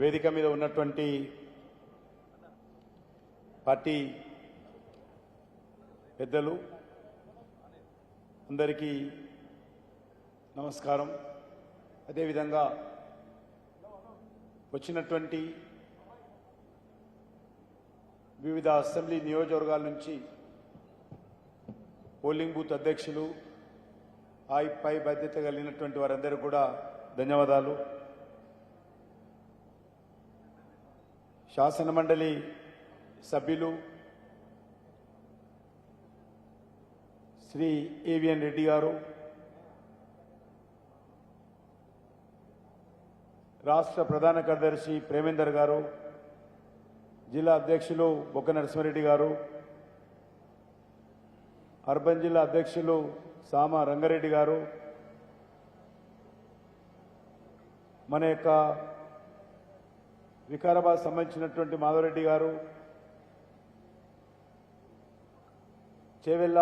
వేదిక మీద ఉన్నటువంటి పార్టీ పెద్దలు అందరికీ నమస్కారం. అదేవిధంగా వచ్చినటువంటి వివిధ అసెంబ్లీ నియోజకవర్గాల నుంచి పోలింగ్ బూత్ అధ్యక్షులు పై బాధ్యత కలిగినటువంటి వారందరూ కూడా ధన్యవాదాలు. శాసన మండలి సభ్యులు శ్రీ ఏవిఎన్ రెడ్డి గారు, రాష్ట్ర ప్రధాన కార్యదర్శి ప్రేమేందర్ గారు, జిల్లా అధ్యక్షులు బొక్క నరసింహారెడ్డి గారు, అర్బన్ జిల్లా అధ్యక్షులు సామ రంగారెడ్డి గారు, మన యొక్క వికారాబాద్ సంబంధించినటువంటి మాధవరెడ్డి గారు, చేవెళ్ళ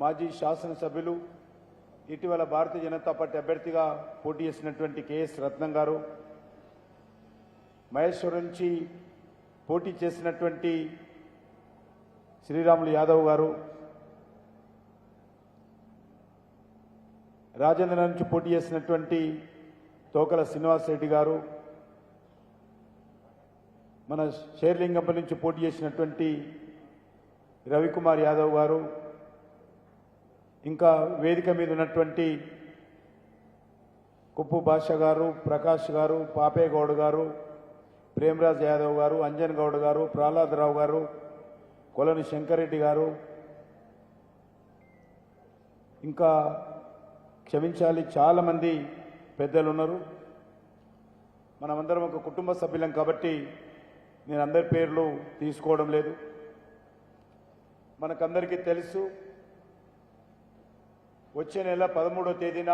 మాజీ శాసనసభ్యులు, ఇటీవల భారతీయ జనతా పార్టీ అభ్యర్థిగా పోటీ చేసినటువంటి కెఎస్ రత్నం గారు, మహేశ్వరం నుంచి పోటీ చేసినటువంటి శ్రీరాములు యాదవ్ గారు, రాజేంద్ర నుంచి పోటీ చేసినటువంటి తోకల శ్రీనివాస్ రెడ్డి గారు, మన షేర్లింగంపల్లి నుంచి పోటీ చేసినటువంటి రవికుమార్ యాదవ్ గారు, ఇంకా వేదిక మీద ఉన్నటువంటి కుప్పు భాష గారు, ప్రకాష్ గారు, పాపేగౌడ్ గారు, ప్రేమరాజ్ యాదవ్ గారు, అంజన్ గౌడ్ గారు, ప్రహ్లాదరావు గారు, కొలని శంకరెడ్డి గారు, ఇంకా క్షమించాలి చాలామంది పెద్దలు ఉన్నారు. మనమందరం ఒక కుటుంబ సభ్యులం కాబట్టి నేను అందరి పేర్లు తీసుకోవడం లేదు. మనకందరికీ తెలుసు, వచ్చే నెల 13వ తేదీన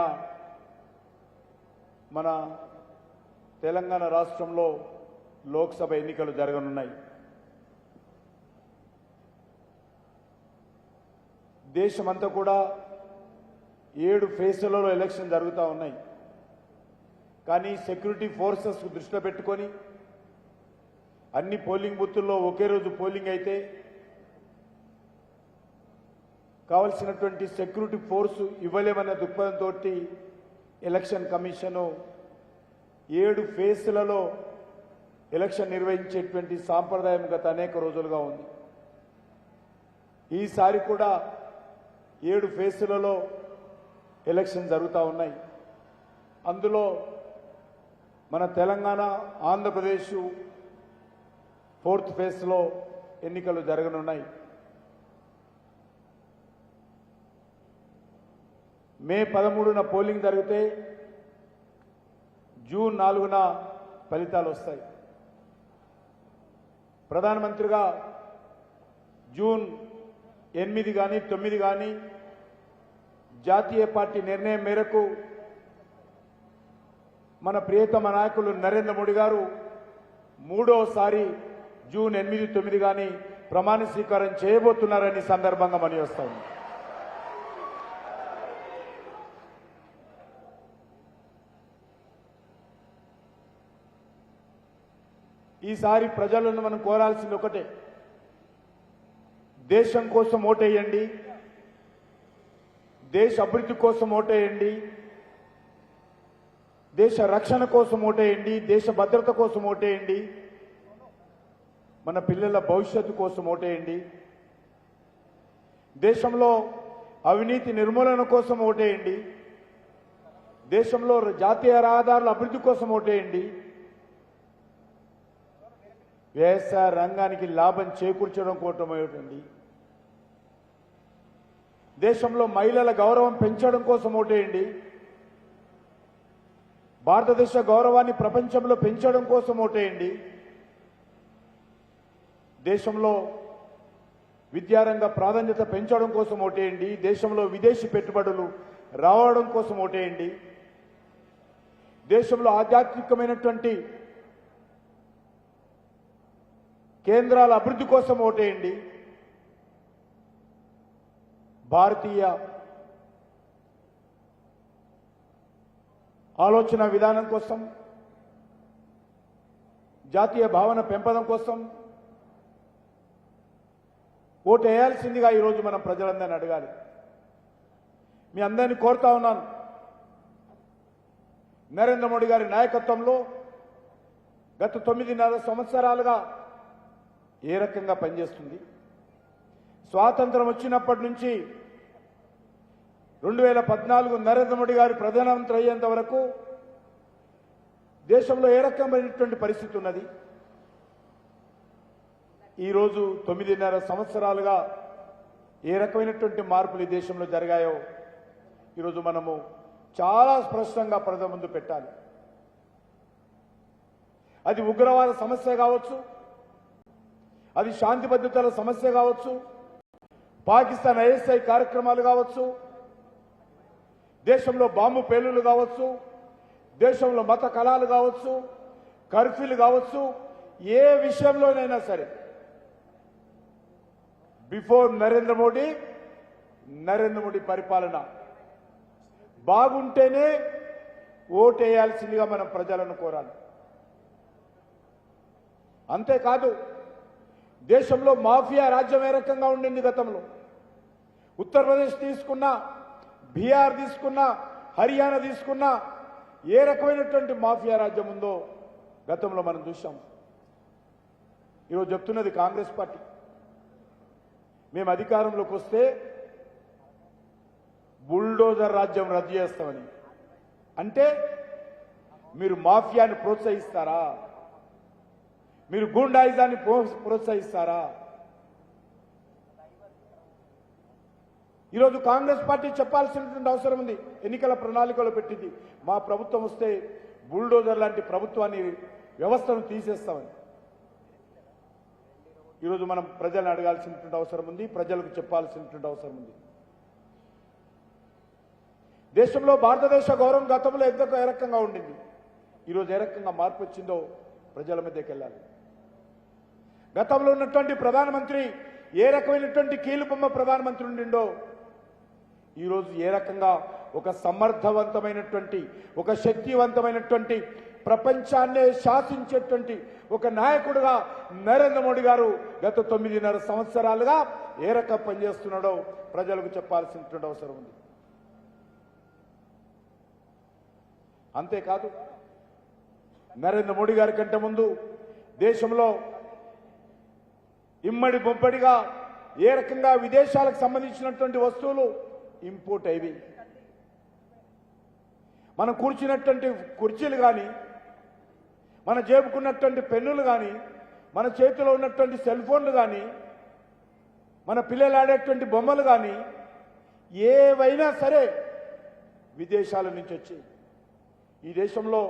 మన తెలంగాణ రాష్ట్రంలో లోక్సభ ఎన్నికలు జరగనున్నాయి. దేశమంతా కూడా 7 ఫేజ్లలో ఎలక్షన్ జరుగుతూ ఉన్నాయి. కానీ సెక్యూరిటీ ఫోర్సెస్ దృష్టిలో పెట్టుకొని అన్ని పోలింగ్ బూతుల్లో ఒకే రోజు పోలింగ్ అయితే కావలసినటువంటి సెక్యూరిటీ ఫోర్సు ఇవ్వలేమన్న దృక్పథంతో ఎలక్షన్ కమిషను 7 ఫేజ్లలో ఎలక్షన్ నిర్వహించేటువంటి సాంప్రదాయం గత అనేక రోజులుగా ఉంది. ఈసారి కూడా 7 ఫేజ్లలో ఎలక్షన్ జరుగుతూ ఉన్నాయి. అందులో మన తెలంగాణ, ఆంధ్రప్రదేశ్ 4th ఫేజ్లో ఎన్నికలు జరగనున్నాయి. మే 13న పోలింగ్ జరిగితే జూన్ 4న ఫలితాలు వస్తాయి. ప్రధానమంత్రిగా జూన్ 8 కానీ 9 కానీ జాతీయ పార్టీ నిర్ణయం మేరకు మన ప్రియతమ నాయకులు నరేంద్ర మోడీ గారు 3వసారి జూన్ 8, 9 కానీ ప్రమాణ స్వీకారం చేయబోతున్నారని సందర్భంగా మని వస్తాను. ఈసారి ప్రజలను మనం కోరాల్సింది ఒకటే, దేశం కోసం ఓటేయండి, దేశ అభివృద్ధి కోసం ఓటేయండి, దేశ రక్షణ కోసం ఓటేయండి, దేశ భద్రత కోసం ఓటేయండి, మన పిల్లల భవిష్యత్తు కోసం ఓటేయండి, దేశంలో అవినీతి నిర్మూలన కోసం ఓటేయండి, దేశంలో జాతీయ రహదారుల అభివృద్ధి కోసం ఓటేయండి, వ్యవసాయ రంగానికి లాభం చేకూర్చడం కోసం ఓటేయండి, దేశంలో మహిళల గౌరవం పెంచడం కోసం ఓటేయండి, భారతదేశ గౌరవాన్ని ప్రపంచంలో పెంచడం కోసం ఓటేయండి, దేశంలో విద్యారంగ ప్రాధాన్యత పెంచడం కోసం ఓటేయండి, దేశంలో విదేశీ పెట్టుబడులు రావడం కోసం ఓటేయండి, దేశంలో ఆధ్యాత్మికమైనటువంటి కేంద్రాల అభివృద్ధి కోసం ఓటేయండి, భారతీయ ఆలోచన విధానం కోసం, జాతీయ భావన పెంపదం కోసం ఓటు వేయాల్సిందిగా ఈరోజు మనం ప్రజలందరినీ అడగాలి. మీ అందరినీ కోరుతా ఉన్నాను, నరేంద్ర మోడీ గారి నాయకత్వంలో గత 9.5 సంవత్సరాలుగా ఏ రకంగా పనిచేస్తుంది, స్వాతంత్రం వచ్చినప్పటి నుంచి 2014 నరేంద్ర మోడీ గారు ప్రధానమంత్రి అయ్యేంత వరకు దేశంలో ఏ రకమైనటువంటి పరిస్థితి ఉన్నది, ఈరోజు 9.5 సంవత్సరాలుగా ఏ రకమైనటువంటి మార్పులు ఈ దేశంలో జరిగాయో ఈరోజు మనము చాలా స్పష్టంగా ప్రజల ముందు పెట్టాలి. అది ఉగ్రవాద సమస్య కావచ్చు, అది శాంతి భద్రతల సమస్య కావచ్చు, పాకిస్తాన్ ఐఎస్ఐ కార్యక్రమాలు కావచ్చు, దేశంలో బాంబు పేలులు కావచ్చు, దేశంలో మత కళాలు కావచ్చు, కర్ఫ్యూలు కావచ్చు, ఏ విషయంలోనైనా సరే బిఫోర్ నరేంద్ర మోడీ పరిపాలన బాగుంటేనే ఓటేయాల్సిందిగా మనం ప్రజలను కోరాలి. అంతేకాదు, దేశంలో మాఫియా రాజ్యం ఏ రకంగా ఉండింది గతంలో, ఉత్తరప్రదేశ్ తీసుకున్నా, బీహార్ తీసుకున్నా, హర్యానా తీసుకున్నా ఏ రకమైనటువంటి మాఫియా రాజ్యం ఉందో గతంలో మనం చూసాం. ఈరోజు చెప్తున్నది కాంగ్రెస్ పార్టీ, మేము అధికారంలోకి వస్తే బుల్డోజర్ రాజ్యం రద్దు చేస్తామని. అంటే మీరు మాఫియాని ప్రోత్సహిస్తారా? మీరు గూండాయిజాన్ని ప్రోత్సహిస్తారా? ఈరోజు కాంగ్రెస్ పార్టీ చెప్పాల్సినటువంటి అవసరం ఉంది. ఎన్నికల ప్రణాళికలో పెట్టింది, మా ప్రభుత్వం వస్తే బుల్డోజర్ లాంటి ప్రభుత్వాన్ని వ్యవస్థను తీసేస్తామని. ఈరోజు మనం ప్రజలను అడగాల్సినటువంటి అవసరం ఉంది, ప్రజలకు చెప్పాల్సినటువంటి అవసరం ఉంది. దేశంలో భారతదేశ గౌరవం గతంలో ఏ రకంగా ఉండింది, ఈరోజు ఏ రకంగా మార్పు వచ్చిందో ప్రజల మధ్యకి వెళ్ళాలి. గతంలో ఉన్నటువంటి ప్రధానమంత్రి ఏ రకమైనటువంటి కీలుబొమ్మ ప్రధానమంత్రి ఉండిండో ఈరోజు ఏ రకంగా ఒక సమర్థవంతమైనటువంటి, ఒక శక్తివంతమైనటువంటి, ప్రపంచాన్నే శాసించేటువంటి ఒక నాయకుడుగా నరేంద్ర మోడీ గారు గత 9.5 సంవత్సరాలుగా ఏ రకం పనిచేస్తున్నాడో ప్రజలకు చెప్పాల్సినటువంటి అవసరం ఉంది. అంతేకాదు, నరేంద్ర మోడీ గారి కంటే ముందు దేశంలో ఇమ్మడి బొబ్బడిగా ఏ రకంగా విదేశాలకు సంబంధించినటువంటి వస్తువులు ఇంపోర్ట్ అయ్యి, మనం కూర్చున్నటువంటి కుర్చీలు కానీ, మన జేబుకున్నటువంటి పెన్నులు కానీ, మన చేతిలో ఉన్నటువంటి సెల్ ఫోన్లు కానీ, మన పిల్లలు ఆడేటువంటి బొమ్మలు కానీ ఏవైనా సరే విదేశాల నుంచి వచ్చి ఈ దేశంలో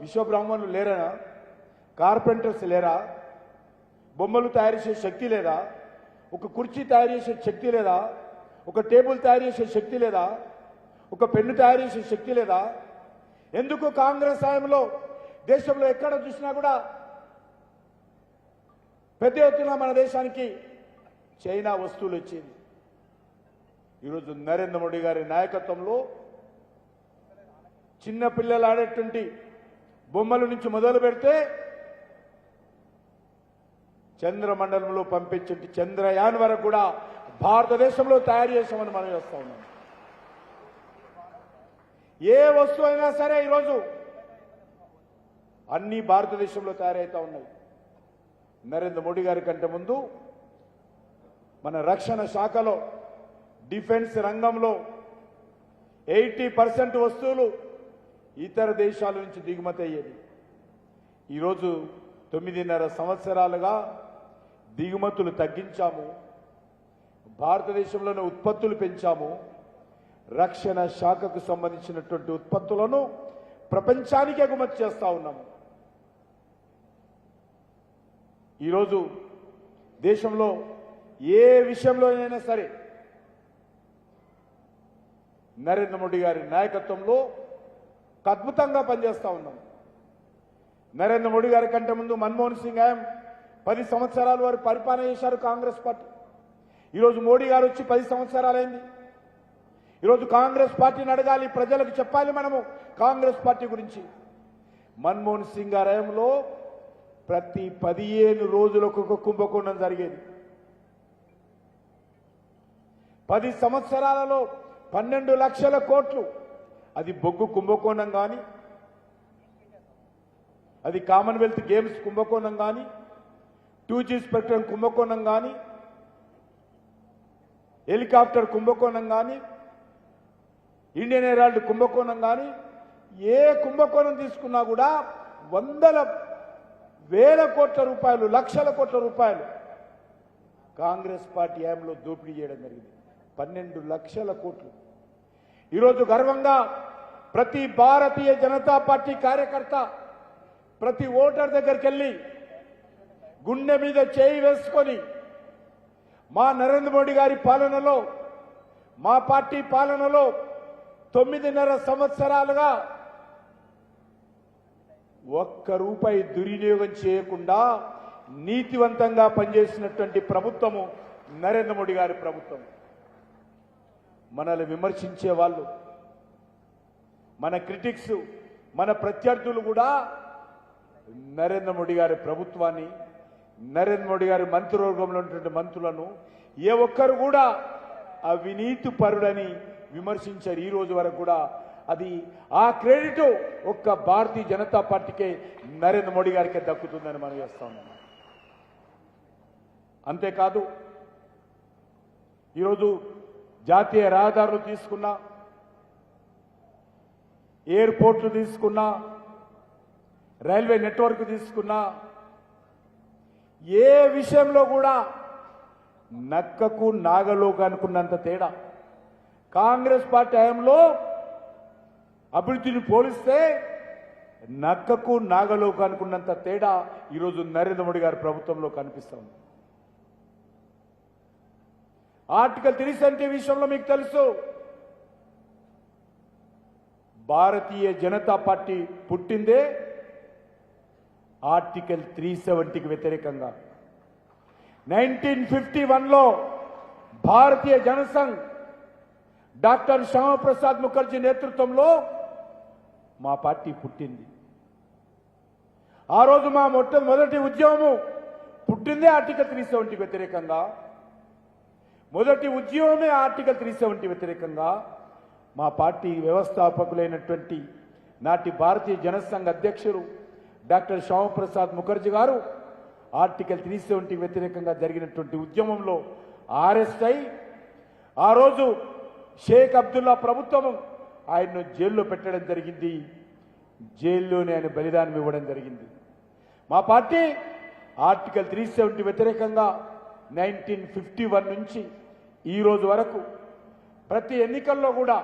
విశ్వబ్రాహ్మణులు లేరా? కార్పెంటర్స్ లేరా? బొమ్మలు తయారు చేసే శక్తి లేదా? ఒక కుర్చీ తయారు చేసే శక్తి లేదా? ఒక టేబుల్ తయారు చేసే శక్తి లేదా? ఒక పెన్ను తయారు చేసే శక్తి లేదా? ఎందుకు కాంగ్రెస్ హయాంలో దేశంలో ఎక్కడ చూసినా కూడా పెద్ద ఎత్తున మన దేశానికి చైనా వస్తువులు వచ్చేది. ఈరోజు నరేంద్ర మోడీ గారి నాయకత్వంలో చిన్న పిల్లలు ఆడేటువంటి బొమ్మల నుంచి మొదలు పెడితే చంద్రమండలంలో పంపించే చంద్రయాన్ వరకు కూడా భారతదేశంలో తయారు చేసామని మనం చేస్తా ఉన్నాం. ఏ వస్తువు అయినా సరే ఈరోజు అన్ని భారతదేశంలో తయారవుతా ఉన్నాయి. నరేంద్ర మోడీ గారి కంటే ముందు మన రక్షణ శాఖలో, డిఫెన్స్ రంగంలో 80% వస్తువులు ఇతర దేశాల నుంచి దిగుమతి అయ్యేది. ఈరోజు 9.5 సంవత్సరాలుగా దిగుమతులు తగ్గించాము, భారతదేశంలోనే ఉత్పత్తులు పెంచాము. రక్షణ శాఖకు సంబంధించినటువంటి ఉత్పత్తులను ప్రపంచానికి ఎగుమతి చేస్తా ఉన్నాము. ఈరోజు దేశంలో ఏ విషయంలోనైనా సరే నరేంద్ర మోడీ గారి నాయకత్వంలో అద్భుతంగా పనిచేస్తా ఉన్నాం. నరేంద్ర మోడీ గారి కంటే ముందు మన్మోహన్ సింగ్ ఆయన 10 సంవత్సరాల వరకు పరిపాలన చేశారు కాంగ్రెస్ పార్టీ. ఈరోజు మోడీ గారు వచ్చి 10 సంవత్సరాలైంది. ఈరోజు కాంగ్రెస్ పార్టీని అడగాలి, ప్రజలకు చెప్పాలి మనము కాంగ్రెస్ పార్టీ గురించి. మన్మోహన్ సింగ్ గారి హయాంలో ప్రతి 15 రోజులకు ఒక కుంభకోణం జరిగేది. 10 సంవత్సరాలలో 12 లక్షల కోట్లు. అది బొగ్గు కుంభకోణం కానీ, అది కామన్వెల్త్ గేమ్స్ కుంభకోణం కానీ, 2G స్పెక్ట్రమ్ కుంభకోణం కానీ, హెలికాప్టర్ కుంభకోణం కానీ, ఇండియన్ హెరాల్డ్ కుంభకోణం కానీ, ఏ కుంభకోణం తీసుకున్నా కూడా వందల వేల కోట్ల రూపాయలు, లక్షల కోట్ల రూపాయలు కాంగ్రెస్ పార్టీ హయాంలో దోపిడీ చేయడం జరిగింది. 12 లక్షల కోట్లు. ఈరోజు గర్వంగా ప్రతి భారతీయ జనతా పార్టీ కార్యకర్త ప్రతి ఓటర్ దగ్గరికి వెళ్ళి గుండె మీద చేయి వేసుకొని మా నరేంద్ర మోడీ గారి పాలనలో, మా పార్టీ పాలనలో 9.5 సంవత్సరాలుగా ఒక్క రూపాయి దుర్వినియోగం చేయకుండా నీతివంతంగా పనిచేసినటువంటి ప్రభుత్వము నరేంద్ర మోడీ గారి ప్రభుత్వం. మనల్ని విమర్శించే వాళ్ళు, మన క్రిటిక్స్, మన ప్రత్యర్థులు కూడా నరేంద్ర మోడీ గారి ప్రభుత్వాన్ని, నరేంద్ర మోడీ గారి మంత్రివర్గంలో ఉన్నటువంటి మంత్రులను ఏ ఒక్కరు కూడా అవినీతి పరుడని విమర్శించారు. ఈ రోజు వరకు కూడా అది ఆ క్రెడిట్ ఒక్క భారతీయ జనతా పార్టీకే, నరేంద్ర మోడీ గారికే దక్కుతుందని మనం చేస్తా ఉన్నాం. అంతేకాదు ఈరోజు జాతీయ రహదారులు తీసుకున్నా, ఎయిర్పోర్ట్లు తీసుకున్నా, రైల్వే నెట్వర్క్ తీసుకున్నా, ఏ విషయంలో కూడా నక్కకు నాగలోకు అనుకున్నంత తేడా. కాంగ్రెస్ పార్టీ హయాంలో అభివృద్ధిని పోలిస్తే నక్కకు నాగలోకు అనుకున్నంత తేడా ఈరోజు నరేంద్ర మోడీ గారి ప్రభుత్వంలో కనిపిస్తుంది. ఆర్టికల్ 370 విషయంలో మీకు తెలుసు, భారతీయ జనతా పార్టీ పుట్టిందే ఆర్టికల్ 370కి వ్యతిరేకంగా. 1951లో భారతీయ జనసంఘ్ డాక్టర్ శ్యామప్రసాద్ ముఖర్జీ నేతృత్వంలో మా పార్టీ పుట్టింది. ఆ రోజు మా మొదటి ఉద్యమము పుట్టిందే ఆర్టికల్ 370 వ్యతిరేకంగా. మొదటి ఉద్యమమే ఆర్టికల్ 370 వ్యతిరేకంగా. మా పార్టీ వ్యవస్థాపకులైనటువంటి నాటి భారతీయ జనసంఘ్ అధ్యక్షుడు డాక్టర్ శ్యామప్రసాద్ ముఖర్జీ గారు ఆర్టికల్ 370 వ్యతిరేకంగా జరిగినటువంటి ఉద్యమంలో అరెస్ట్ అయి ఆ రోజు షేక్ అబ్దుల్లా ప్రభుత్వం ఆయన్ను జైల్లో పెట్టడం జరిగింది. జైల్లోనే ఆయన బలిదానం ఇవ్వడం జరిగింది. మా పార్టీ ఆర్టికల్ 370 వ్యతిరేకంగా 1951 నుంచి ఈ రోజు వరకు ప్రతి ఎన్నికల్లో కూడా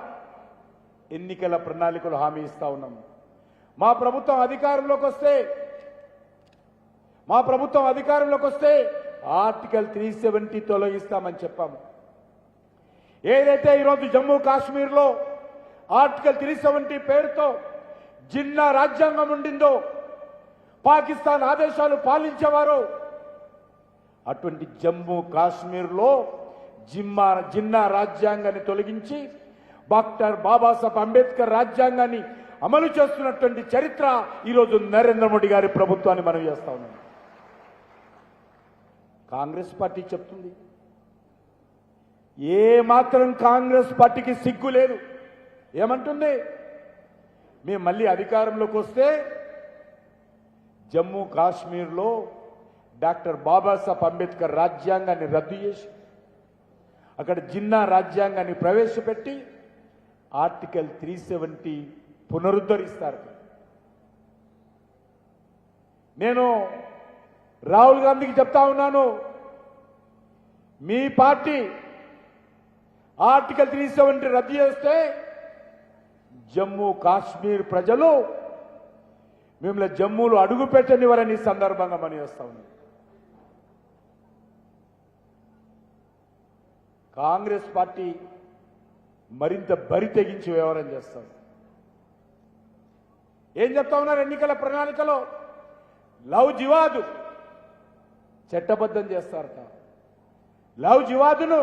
ఎన్నికల ప్రణాళికలు హామీ ఇస్తా ఉన్నాము. మా ప్రభుత్వం అధికారంలోకి వస్తే ఆర్టికల్ 370 తొలగిస్తామని చెప్పాము. ఏదైతే ఈరోజు జమ్మూ కాశ్మీర్లో ఆర్టికల్ 370 పేరుతో జిన్నా రాజ్యాంగం ఉండిందో, పాకిస్తాన్ ఆదేశాలు పాలించేవారు, అటువంటి జమ్మూ కాశ్మీర్లో జిన్నా రాజ్యాంగాన్ని తొలగించి డాక్టర్ బాబాసాహెబ్ అంబేద్కర్ రాజ్యాంగాన్ని అమలు చేస్తున్నటువంటి చరిత్ర ఈరోజు నరేంద్ర మోడీ గారి ప్రభుత్వాన్ని మనం చేస్తా ఉన్నాం. కాంగ్రెస్ పార్టీ చెప్తుంది, ఏ మాత్రం కాంగ్రెస్ పార్టీకి సిగ్గు లేదు. ఏమంటుంది? మేము మళ్ళీ అధికారంలోకి వస్తే జమ్మూ కాశ్మీర్లో డాక్టర్ బాబాసాహెబ్ అంబేద్కర్ రాజ్యాంగాన్ని రద్దు చేసి అక్కడ జిన్నా రాజ్యాంగాన్ని ప్రవేశపెట్టి ఆర్టికల్ 370 పునరుద్ధరిస్తారు. నేను రాహుల్ గాంధీకి చెప్తా ఉన్నాను, మీ పార్టీ ఆర్టికల్ 370 రద్దు చేస్తే జమ్మూ కాశ్మీర్ ప్రజలు మిమ్మల్ని జమ్మూలో అడుగు పెట్టనివ్వరని సందర్భంగా మనం చేస్తా ఉన్నాం. కాంగ్రెస్ పార్టీ మరింత బరి తెగించి వ్యవహారం చేస్తారు. ఏం చెప్తా ఉన్నారు? ఎన్నికల ప్రణాళికలో లవ్ జివాదు చట్టబద్ధం చేస్తారట. లవ్ జివాదును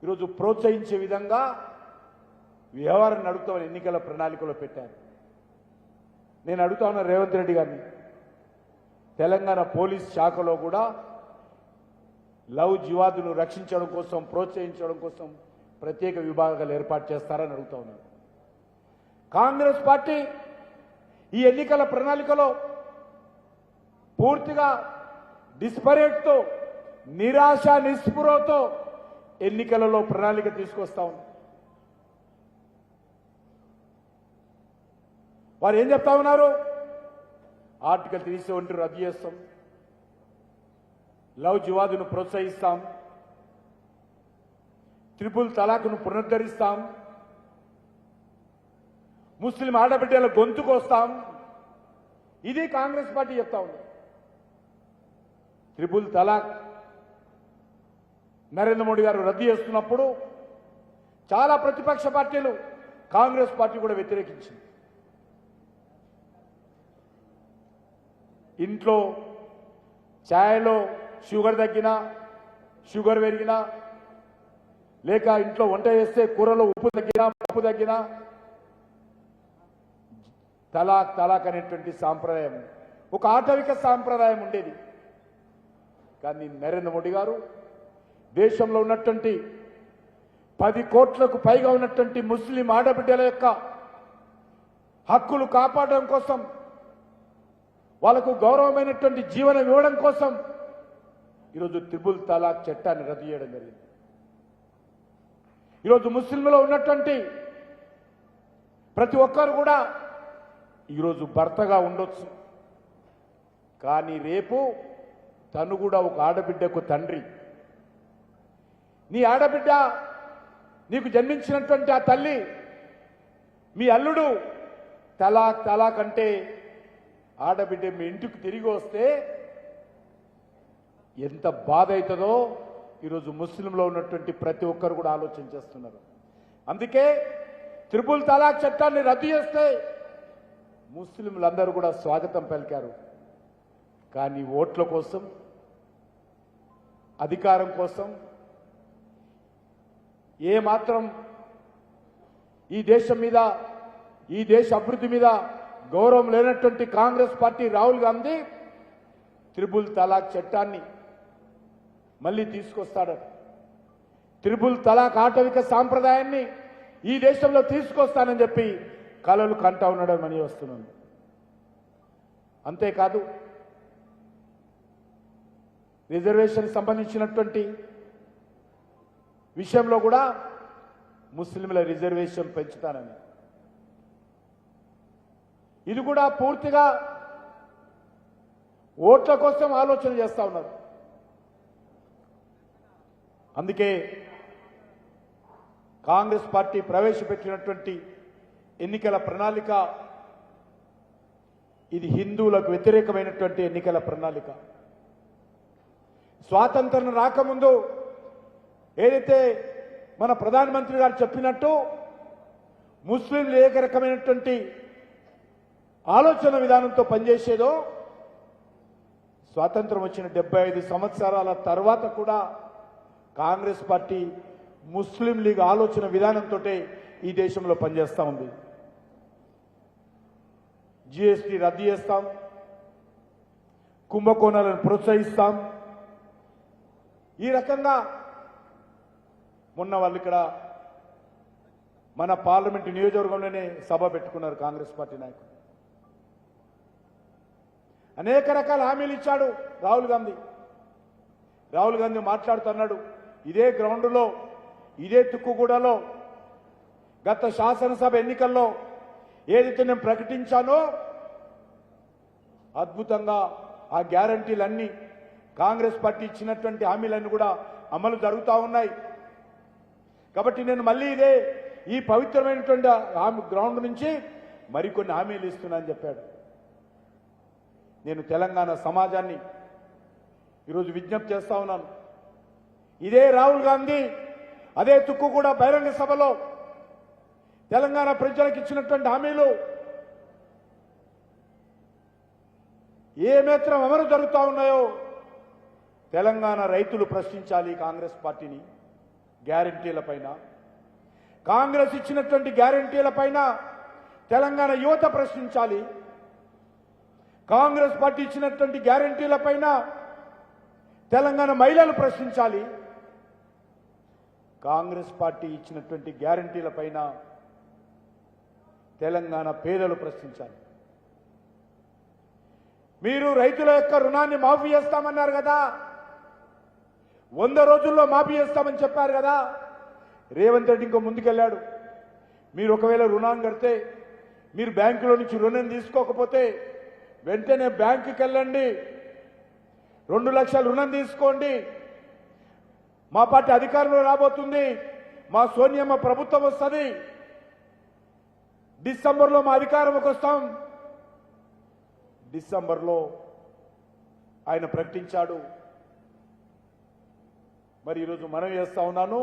ఈరోజు ప్రోత్సహించే విధంగా వ్యవహారం నడుపుతామని ఎన్నికల ప్రణాళికలో పెట్టారు. నేను అడుగుతా ఉన్న రేవంత్ రెడ్డి గారిని, తెలంగాణ పోలీస్ శాఖలో కూడా లవ్ జిహాదును రక్షించడం కోసం, ప్రోత్సహించడం కోసం ప్రత్యేక విభాగాలు ఏర్పాటు చేస్తారని అడుగుతా ఉన్నాను. కాంగ్రెస్ పార్టీ ఈ ఎన్నికల ప్రణాళికలో పూర్తిగా డిస్పరేట్తో, నిరాశ నిస్పృహతో ఎన్నికలలో ప్రణాళిక తీసుకొస్తా ఉంది. వారు ఏం చెప్తా ఉన్నారు? ఆర్టికల్ 370 రద్దు చేస్తాం, లవ్ జిహాదును ప్రోత్సహిస్తాం, త్రిపుల్ తలాక్ను పునరుద్ధరిస్తాం, ముస్లిం ఆడబిడ్డల గొంతుకొస్తాం. ఇది కాంగ్రెస్ పార్టీ చెప్తా ఉంది. త్రిపుల్ తలాక్ నరేంద్ర మోడీ గారు రద్దు చేస్తున్నప్పుడు చాలా ప్రతిపక్ష పార్టీలు, కాంగ్రెస్ పార్టీ కూడా వ్యతిరేకించింది. ఇంట్లో ఛాయలో షుగర్ తగ్గినా, షుగర్ పెరిగినా, లేక ఇంట్లో వంట చేస్తే కూరలో ఉప్పు తగ్గినా, పప్పు తగ్గినా తలాక్ తలాక్ అనేటువంటి సాంప్రదాయం, ఒక ఆటవిక సాంప్రదాయం ఉండేది. కానీ నరేంద్ర మోడీ గారు దేశంలో ఉన్నటువంటి 10 కోట్లకు పైగా ఉన్నటువంటి ముస్లిం ఆడబిడ్డల యొక్క హక్కులు కాపాడడం కోసం, వాళ్లకు గౌరవమైనటువంటి జీవనం ఇవ్వడం కోసం ఈరోజు త్రిపుల్ తలాక్ చట్టాన్ని రద్దు చేయడం జరిగింది. ఈరోజు ముస్లింలో ఉన్నటువంటి ప్రతి ఒక్కరు కూడా ఈరోజు భర్తగా ఉండొచ్చు, కానీ రేపు తను కూడా ఒక ఆడబిడ్డకు తండ్రి. నీ ఆడబిడ్డ, నీకు జన్మించినటువంటి ఆ తల్లి, మీ అల్లుడు తలాక్ తలాక్ అంటే ఆడబిడ్డ మీ ఇంటికి తిరిగి వస్తే ఎంత బాధ అవుతుందో ఈరోజు ముస్లింలో ఉన్నటువంటి ప్రతి ఒక్కరు కూడా ఆలోచన చేస్తున్నారు. అందుకే త్రిపుల్ తలాక్ చట్టాన్ని రద్దు చేస్తే ముస్లింలందరూ కూడా స్వాగతం పలికారు. కానీ ఓట్ల కోసం, అధికారం కోసం, ఏమాత్రం ఈ దేశం మీద, ఈ దేశ అభివృద్ధి మీద గౌరవం లేనటువంటి కాంగ్రెస్ పార్టీ రాహుల్ గాంధీ త్రిపుల్ తలాక్ చట్టాన్ని మళ్ళీ తీసుకొస్తాడట. త్రిపుల్ తలాక్ ఆటవిక సాంప్రదాయాన్ని ఈ దేశంలో తీసుకొస్తానని చెప్పి కలలు కంటా ఉండడం అని వస్తున్నాను. అంతేకాదు, రిజర్వేషన్ సంబంధించినటువంటి విషయంలో కూడా ముస్లింల రిజర్వేషన్ పెంచుతానని, ఇది కూడా పూర్తిగా ఓట్ల కోసం ఆలోచన చేస్తా ఉన్నారు. అందుకే కాంగ్రెస్ పార్టీ ప్రవేశపెట్టినటువంటి ఎన్నికల ప్రణాళిక ఇది హిందువులకు వ్యతిరేకమైనటువంటి ఎన్నికల ప్రణాళిక. స్వాతంత్రం రాకముందు ఏదైతే మన ప్రధానమంత్రి గారు చెప్పినట్టు ముస్లింలు ఏ రకమైనటువంటి ఆలోచన విధానంతో పనిచేసేదో, స్వాతంత్రం వచ్చిన 75 సంవత్సరాల తర్వాత కూడా కాంగ్రెస్ పార్టీ ముస్లిం లీగ్ ఆలోచన విధానంతో ఈ దేశంలో పనిచేస్తూ ఉంది. జీఎస్టీ రద్దు చేస్తాం, కుంభకోణాలను ప్రోత్సహిస్తాం. ఈ రకంగా మొన్న వాళ్ళు ఇక్కడ మన పార్లమెంటు నియోజకవర్గంలోనే సభ పెట్టుకున్నారు కాంగ్రెస్ పార్టీ నాయకులు. అనేక రకాల హామీలు ఇచ్చాడు రాహుల్ గాంధీ. రాహుల్ గాంధీ మాట్లాడుతున్నాడు, ఇదే గ్రౌండ్లో, ఇదే తుక్కుగూడలో గత శాసనసభ ఎన్నికల్లో ఏదైతే నేను ప్రకటించానో అద్భుతంగా ఆ గ్యారంటీలన్నీ, కాంగ్రెస్ పార్టీ ఇచ్చినటువంటి హామీలన్నీ కూడా అమలు జరుగుతూ ఉన్నాయి. కాబట్టి నేను మళ్ళీ ఇదే ఈ పవిత్రమైనటువంటి గ్రౌండ్ నుంచి మరికొన్ని హామీలు ఇస్తున్నానని చెప్పాడు. నేను తెలంగాణ సమాజాన్ని ఈరోజు విజ్ఞప్తి చేస్తా ఉన్నాను. ఇదే రాహుల్ గాంధీ అదే తుక్కుగూడ బహిరంగ సభలో తెలంగాణ ప్రజలకు ఇచ్చినటువంటి హామీలు ఏ మాత్రం అమలు జరుగుతూ ఉన్నాయో తెలంగాణ రైతులు ప్రశ్నించాలి కాంగ్రెస్ పార్టీని. గ్యారెంటీలపైన, కాంగ్రెస్ ఇచ్చినటువంటి గ్యారెంటీలపైన తెలంగాణ యువత ప్రశ్నించాలి. కాంగ్రెస్ పార్టీ ఇచ్చినటువంటి గ్యారెంటీలపైన తెలంగాణ మహిళలు ప్రశ్నించాలి. కాంగ్రెస్ పార్టీ ఇచ్చినటువంటి గ్యారెంటీలపైన తెలంగాణ పేదలు ప్రశ్నించాలి. మీరు రైతుల యొక్క రుణాన్ని మాఫీ చేస్తామన్నారు కదా, 100 రోజుల్లో మాఫీ చేస్తామని చెప్పారు కదా. రేవంత్ రెడ్డి ఇంకో ముందుకెళ్ళాడు. మీరు ఒకవేళ రుణాన్ని కడితే, మీరు బ్యాంకులో నుంచి రుణం తీసుకోకపోతే వెంటనే బ్యాంకుకి వెళ్ళండి, 2 లక్షల రుణం తీసుకోండి, మా పార్టీ అధికారంలో రాబోతుంది, మా సోనియమ్మ ప్రభుత్వం వస్తుంది, డిసెంబర్లో మా అధికారంలోకి వస్తాం. డిసెంబర్లో ఆయన ప్రకటించాడు. మరి ఈరోజు మనం చేస్తా ఉన్నాను,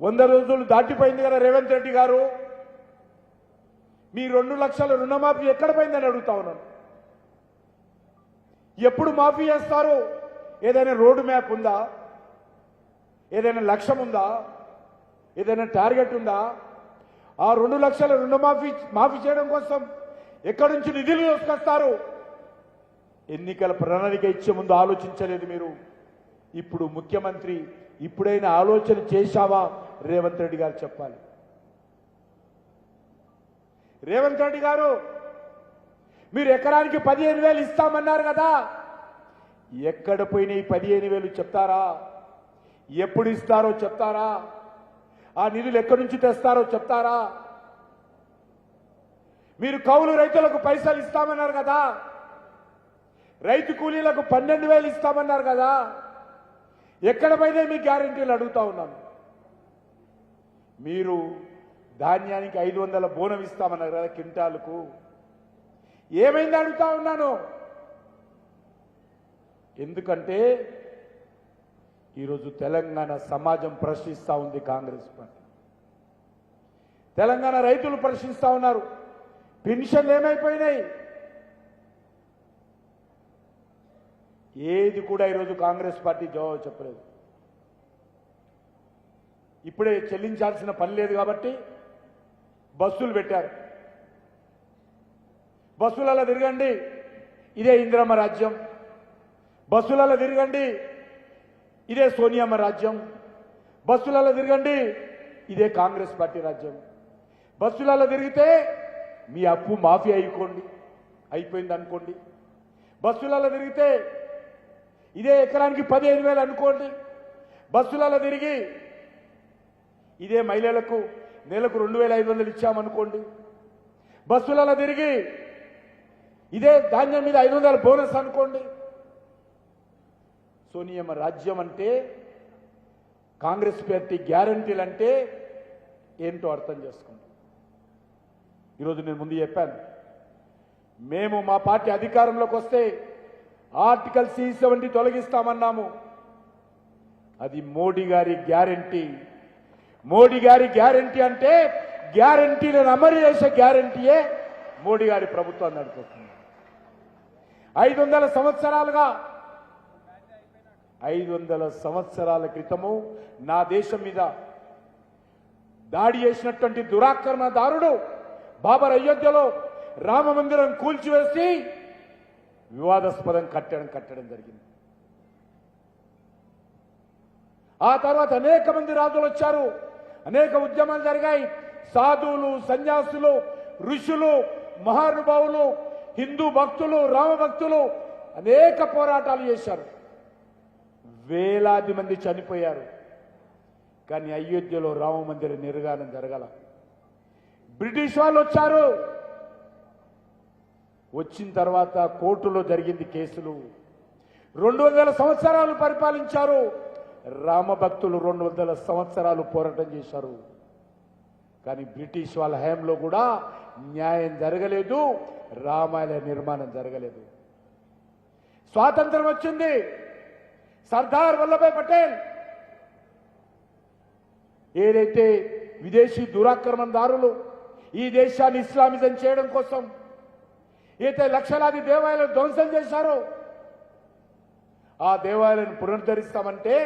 100 రోజులు దాటిపోయింది కదా రేవంత్ రెడ్డి గారు, మీ 2 లక్షల రుణమాఫీ ఎక్కడ పోయిందని అడుగుతా ఉన్నాను. ఎప్పుడు మాఫీ చేస్తారు? ఏదైనా రోడ్ మ్యాప్ ఉందా? ఏదైనా లక్ష్యం ఉందా? ఏదైనా టార్గెట్ ఉందా? ఆ 2 లక్షల మాఫీ చేయడం కోసం ఎక్కడి నుంచి నిధులు తీసుకొస్తారు? ఎన్నికల ప్రణాళిక ఇచ్చే ముందు ఆలోచించలేదు మీరు. ఇప్పుడు ముఖ్యమంత్రి, ఇప్పుడైనా ఆలోచన చేశావా? రేవంత్ రెడ్డి గారు చెప్పాలి. రేవంత్ రెడ్డి గారు, మీరు ఎకరానికి 15,000 ఇస్తామన్నారు కదా, ఎక్కడ పోయినాయి 15,000 చెప్తారా? ఎప్పుడు ఇస్తారో చెప్తారా? ఆ నిధులు ఎక్కడి నుంచి తెస్తారో చెప్తారా? మీరు కౌలు రైతులకు పైసలు ఇస్తామన్నారు కదా, రైతు కూలీలకు 12,000 ఇస్తామన్నారు కదా, ఎక్కడ పోయినా మీ గ్యారెంటీలు అడుగుతా ఉన్నాను. మీరు ధాన్యానికి 500 బోనం ఇస్తామన్నారు కదా క్వింటాలకు, ఏమైంది అడుగుతా ఉన్నాను. ఎందుకంటే ఈరోజు తెలంగాణ సమాజం ప్రశ్నిస్తూ ఉంది కాంగ్రెస్ పార్టీ, తెలంగాణ రైతులు ప్రశ్నిస్తూ ఉన్నారు. పెన్షన్లు ఏమైపోయినాయి? ఏది కూడా ఈరోజు కాంగ్రెస్ పార్టీ జవాబు చెప్పలేదు. ఇప్పుడే చెల్లించాల్సిన పని లేదు కాబట్టి బస్సులు పెట్టారు. బస్సులలో తిరగండి, ఇదే ఇందిరమ్మ రాజ్యం. బస్సులలో తిరగండి, ఇదే సోనియమ్మ రాజ్యం. బస్సులలో తిరగండి, ఇదే కాంగ్రెస్ పార్టీ రాజ్యం. బస్సులలో తిరిగితే మీ అప్పు మాఫీ అయిపోయింది అనుకోండి. బస్సులలో తిరిగితే ఇదే ఎకరానికి 15,000 అనుకోండి. బస్సులలో తిరిగి ఇదే మహిళలకు నెలకు 2,500 ఇచ్చామనుకోండి. బస్సులలో తిరిగి ఇదే ధాన్యం మీద 500 బోనస్ అనుకోండి. సోనియమ్మ రాజ్యం అంటే, కాంగ్రెస్ పార్టీ గ్యారంటీలు అంటే ఏంటో అర్థం చేసుకోండి. ఈరోజు నేను ముందు చెప్పాను, మేము మా పార్టీ అధికారంలోకి వస్తే ఆర్టికల్ 70 తొలగిస్తామన్నాము. అది మోడీ గారి గ్యారంటీ. మోడీ గారి గ్యారంటీ అంటే గ్యారంటీలను అమలు చేసే గ్యారంటీయే మోడీ గారి ప్రభుత్వం నడుపుతుంది. 500 సంవత్సరాలుగా 500 సంవత్సరాల క్రితము నా దేశం మీద దాడి చేసినటువంటి దురాక్రమణదారుడు బాబర్ అయోధ్యలో రామ మందిరం కూల్చివేసి వివాదాస్పదం కట్టడం జరిగింది. ఆ తర్వాత అనేక మంది రాజులు వచ్చారు, అనేక ఉద్యమాలు జరిగాయి. సాధువులు, సన్యాసులు, ఋషులు, మహానుభావులు, హిందూ భక్తులు, రామ భక్తులు అనేక పోరాటాలు చేశారు. వేలాది మంది చనిపోయారు. కానీ అయోధ్యలో రామ మందిర నిర్మాణం జరగల. బ్రిటిష్ వాళ్ళు వచ్చారు. వచ్చిన తర్వాత కోర్టులో జరిగింది కేసులు. 200 సంవత్సరాలు పరిపాలించారు. రామ భక్తులు 200 సంవత్సరాలు పోరాటం చేశారు. కానీ బ్రిటిష్ వాళ్ళ హయాంలో కూడా న్యాయం జరగలేదు, రామాలయ నిర్మాణం జరగలేదు. స్వాతంత్రం వచ్చింది. సర్దార్ వల్లభాయ్ పటేల్ ఏదైతే విదేశీ దురాక్రమణదారులు ఈ దేశాన్ని ఇస్లామిజం చేయడం కోసం అయితే లక్షలాది దేవాలయాలు ధ్వంసం చేశారో ఆ దేవాలయాన్ని పునరుద్ధరిస్తామంటే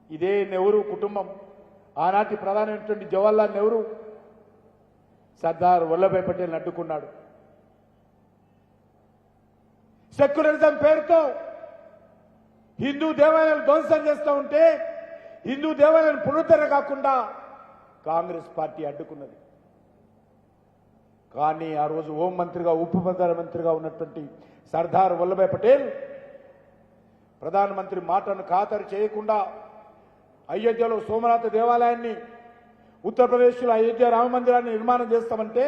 ఇదే నెహ్రూ కుటుంబం, ఆనాటి ప్రధానమైనటువంటి జవహర్లాల్ నెహ్రూ సర్దార్ వల్లభాయ్ పటేల్ అడ్డుకున్నాడు. సెక్యులరిజం పేరుతో హిందూ దేవాలయాలు ధ్వంసం చేస్తూ ఉంటే హిందూ దేవాలయాన్ని పునరుద్ధరణ కాకుండా కాంగ్రెస్ పార్టీ అడ్డుకున్నది. కానీ ఆ రోజు హోం మంత్రిగా ఉప ప్రధానమంత్రిగా ఉన్నటువంటి సర్దార్ వల్లభాయ్ పటేల్ ప్రధానమంత్రి మాటను ఖాతరు చేయకుండా అయోధ్యలో సోమనాథ దేవాలయాన్ని, ఉత్తరప్రదేశ్లో అయోధ్య రామ మందిరాన్ని నిర్మాణం చేస్తామంటే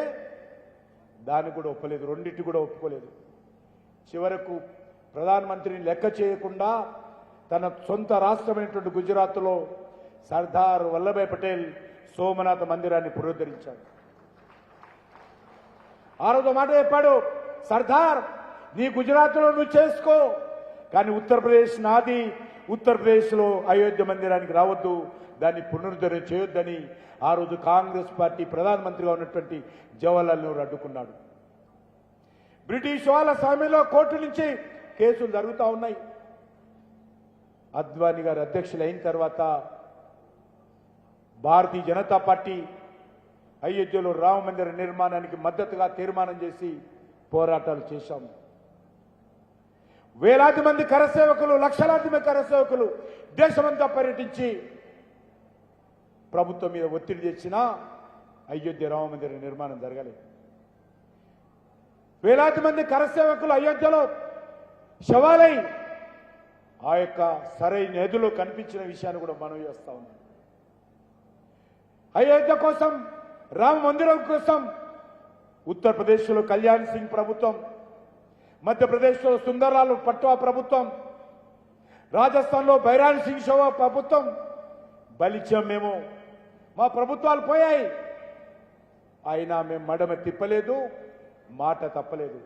దాన్ని కూడా ఒప్పలేదు, రెండింటి కూడా ఒప్పుకోలేదు. చివరకు ప్రధానమంత్రిని లెక్క చేయకుండా తన సొంత రాష్ట్రమైనటువంటి గుజరాత్లో సర్దార్ వల్లభాయ్ పటేల్ సోమనాథ మందిరాన్ని పునరుద్ధరించాడు. ఆ రోజు మాట చెప్పాడు, సర్దార్ నీ గుజరాత్లో నువ్వు చేసుకో, కానీ ఉత్తరప్రదేశ్ నాది, ఉత్తరప్రదేశ్లో అయోధ్య మందిరానికి రావద్దు, దాన్ని పునరుద్ధరణ చేయొద్దని ఆ రోజు కాంగ్రెస్ పార్టీ ప్రధానమంత్రిగా ఉన్నటువంటి జవహర్లాల్ నెహ్రూ అడ్డుకున్నాడు. బ్రిటిష్ వాళ్ళ సమయంలో కోర్టు నుంచి కేసులు జరుగుతూ ఉన్నాయి. అద్వానీ గారు అధ్యక్షులు అయిన తర్వాత భారతీయ జనతా పార్టీ అయోధ్యలో రామ మందిర నిర్మాణానికి మద్దతుగా తీర్మానం చేసి పోరాటాలు చేశాము. వేలాది మంది కరసేవకులు, లక్షలాది మంది కరసేవకులు దేశమంతా పర్యటించి ప్రభుత్వం మీద ఒత్తిడి తెచ్చినా అయోధ్య రామ మందిర నిర్మాణం జరగలేదు. వేలాది మంది కరసేవకులు అయోధ్యలో శవాలై ఆ యొక్క సరైన నదిలో కనిపించిన విషయాన్ని కూడా మనం చేస్తా ఉన్నాం. అయోధ్య కోసం, రామ మందిరం కోసం ఉత్తరప్రదేశ్లో కళ్యాణ్ సింగ్ ప్రభుత్వం, మధ్యప్రదేశ్లో సుందర్లాల్ పట్వా ప్రభుత్వం, రాజస్థాన్లో బైరాన్ సింగ్ షోవా ప్రభుత్వం బలిచ్చాం. మేము మా ప్రభుత్వాలు పోయాయి, అయినా మేము మడమ తిప్పలేదు, మాట తప్పలేదు.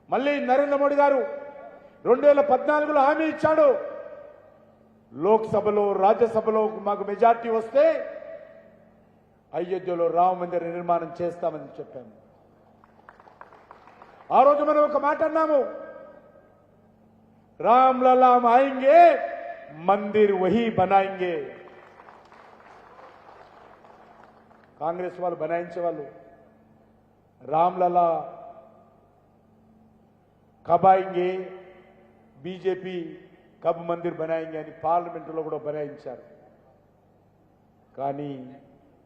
మళ్ళీ నరేంద్ర మోడీ గారు 2014లో హామీ ఇచ్చాడు, లోక్సభలో రాజ్యసభలో మాకు మెజార్టీ వస్తే అయోధ్యలో రామ మందిర నిర్మాణం చేస్తామని చెప్పాము. ఆ రోజు మనం ఒక మాట అన్నాము, రామ్ లలాం ఆయేంగే మందిర్ వహీ బనాయింగే. కాంగ్రెస్ వాళ్ళు బనాయించే వాళ్ళు రామ్ లలా కబ్ ఆయేంగే, బీజేపీ కబ్ మందిర్ బనాయింగే అని పార్లమెంటులో కూడా బనాయించారు. కానీ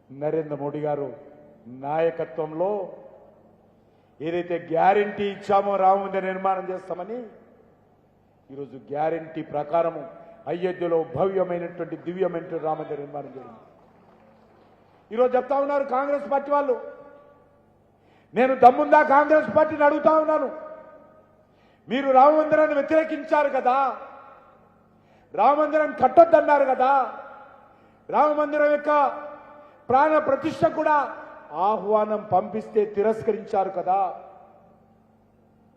నరేంద్ర మోడీ గారు నాయకత్వంలో ఏదైతే గ్యారంటీ ఇచ్చామో రామ మందిర నిర్మాణం చేస్తామని, ఈరోజు గ్యారంటీ ప్రకారము అయోధ్యలో భవ్యమైనటువంటి దివ్యమైనటువంటి రామ మందిర నిర్మాణం జరిగింది. ఈరోజు చెప్తా ఉన్నారు కాంగ్రెస్ పార్టీ వాళ్ళు, నేను దమ్ముందా కాంగ్రెస్ పార్టీని అడుగుతా ఉన్నాను, మీరు రామ మందిరాన్ని వ్యతిరేకించారు కదా, రామ మందిరం కట్టొద్దన్నారు కదా, రామ మందిరం యొక్క ప్రాణ ప్రతిష్ఠ కూడా ఆహ్వానం పంపిస్తే తిరస్కరించారు కదా,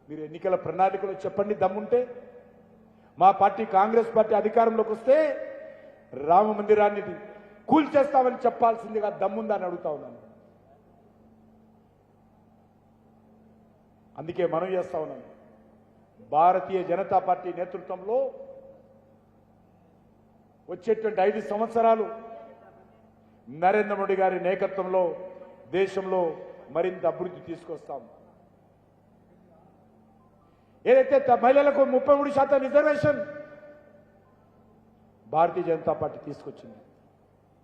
మీరు ఎన్నికల ప్రణాళికలో చెప్పండి దమ్ముంటే. మా పార్టీ కాంగ్రెస్ పార్టీ అధికారంలోకి వస్తే రామ మందిరాన్ని కూల్చేస్తామని చెప్పాల్సిందిగా దమ్ముందా అని అడుగుతా ఉన్నాను. అందుకే మనం చేస్తా ఉన్నాను, భారతీయ జనతా పార్టీ నేతృత్వంలో వచ్చేటువంటి 5 సంవత్సరాలు నరేంద్ర మోడీ గారి నాయకత్వంలో దేశంలో మరింత అభివృద్ధి తీసుకొస్తాం. ఏదైతే మహిళలకు 33% రిజర్వేషన్ భారతీయ జనతా పార్టీ తీసుకొచ్చింది,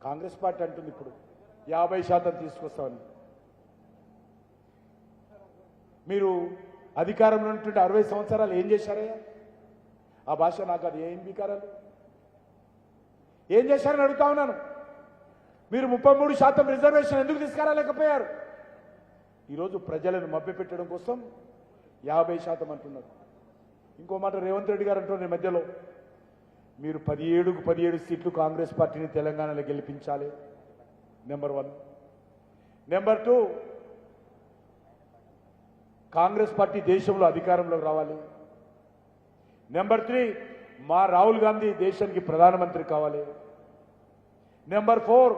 కాంగ్రెస్ పార్టీ అంటుంది ఇప్పుడు 50% తీసుకొస్తామని. మీరు అధికారంలో ఉన్నటువంటి 60 సంవత్సరాలు ఏం చేశారయ్యా? ఆ భాష నాకు అది ఏం వికారాలు ఏం చేశారని అడుగుతా ఉన్నాను. మీరు 33% రిజర్వేషన్ ఎందుకు తీసుకురాలేకపోయారు? ఈరోజు ప్రజలను మభ్యపెట్టడం కోసం 50% అంటున్నారు. ఇంకో మాట రేవంత్ రెడ్డి గారు అంటున్నారు మధ్యలో, మీరు 17కు 17 సీట్లు కాంగ్రెస్ పార్టీని తెలంగాణలో గెలిపించాలి, నెంబర్ 1. నెంబర్ 2, కాంగ్రెస్ పార్టీ దేశంలో అధికారంలోకి రావాలి. నెంబర్ 3, మా రాహుల్ గాంధీ దేశానికి ప్రధానమంత్రి కావాలి. నెంబర్ 4,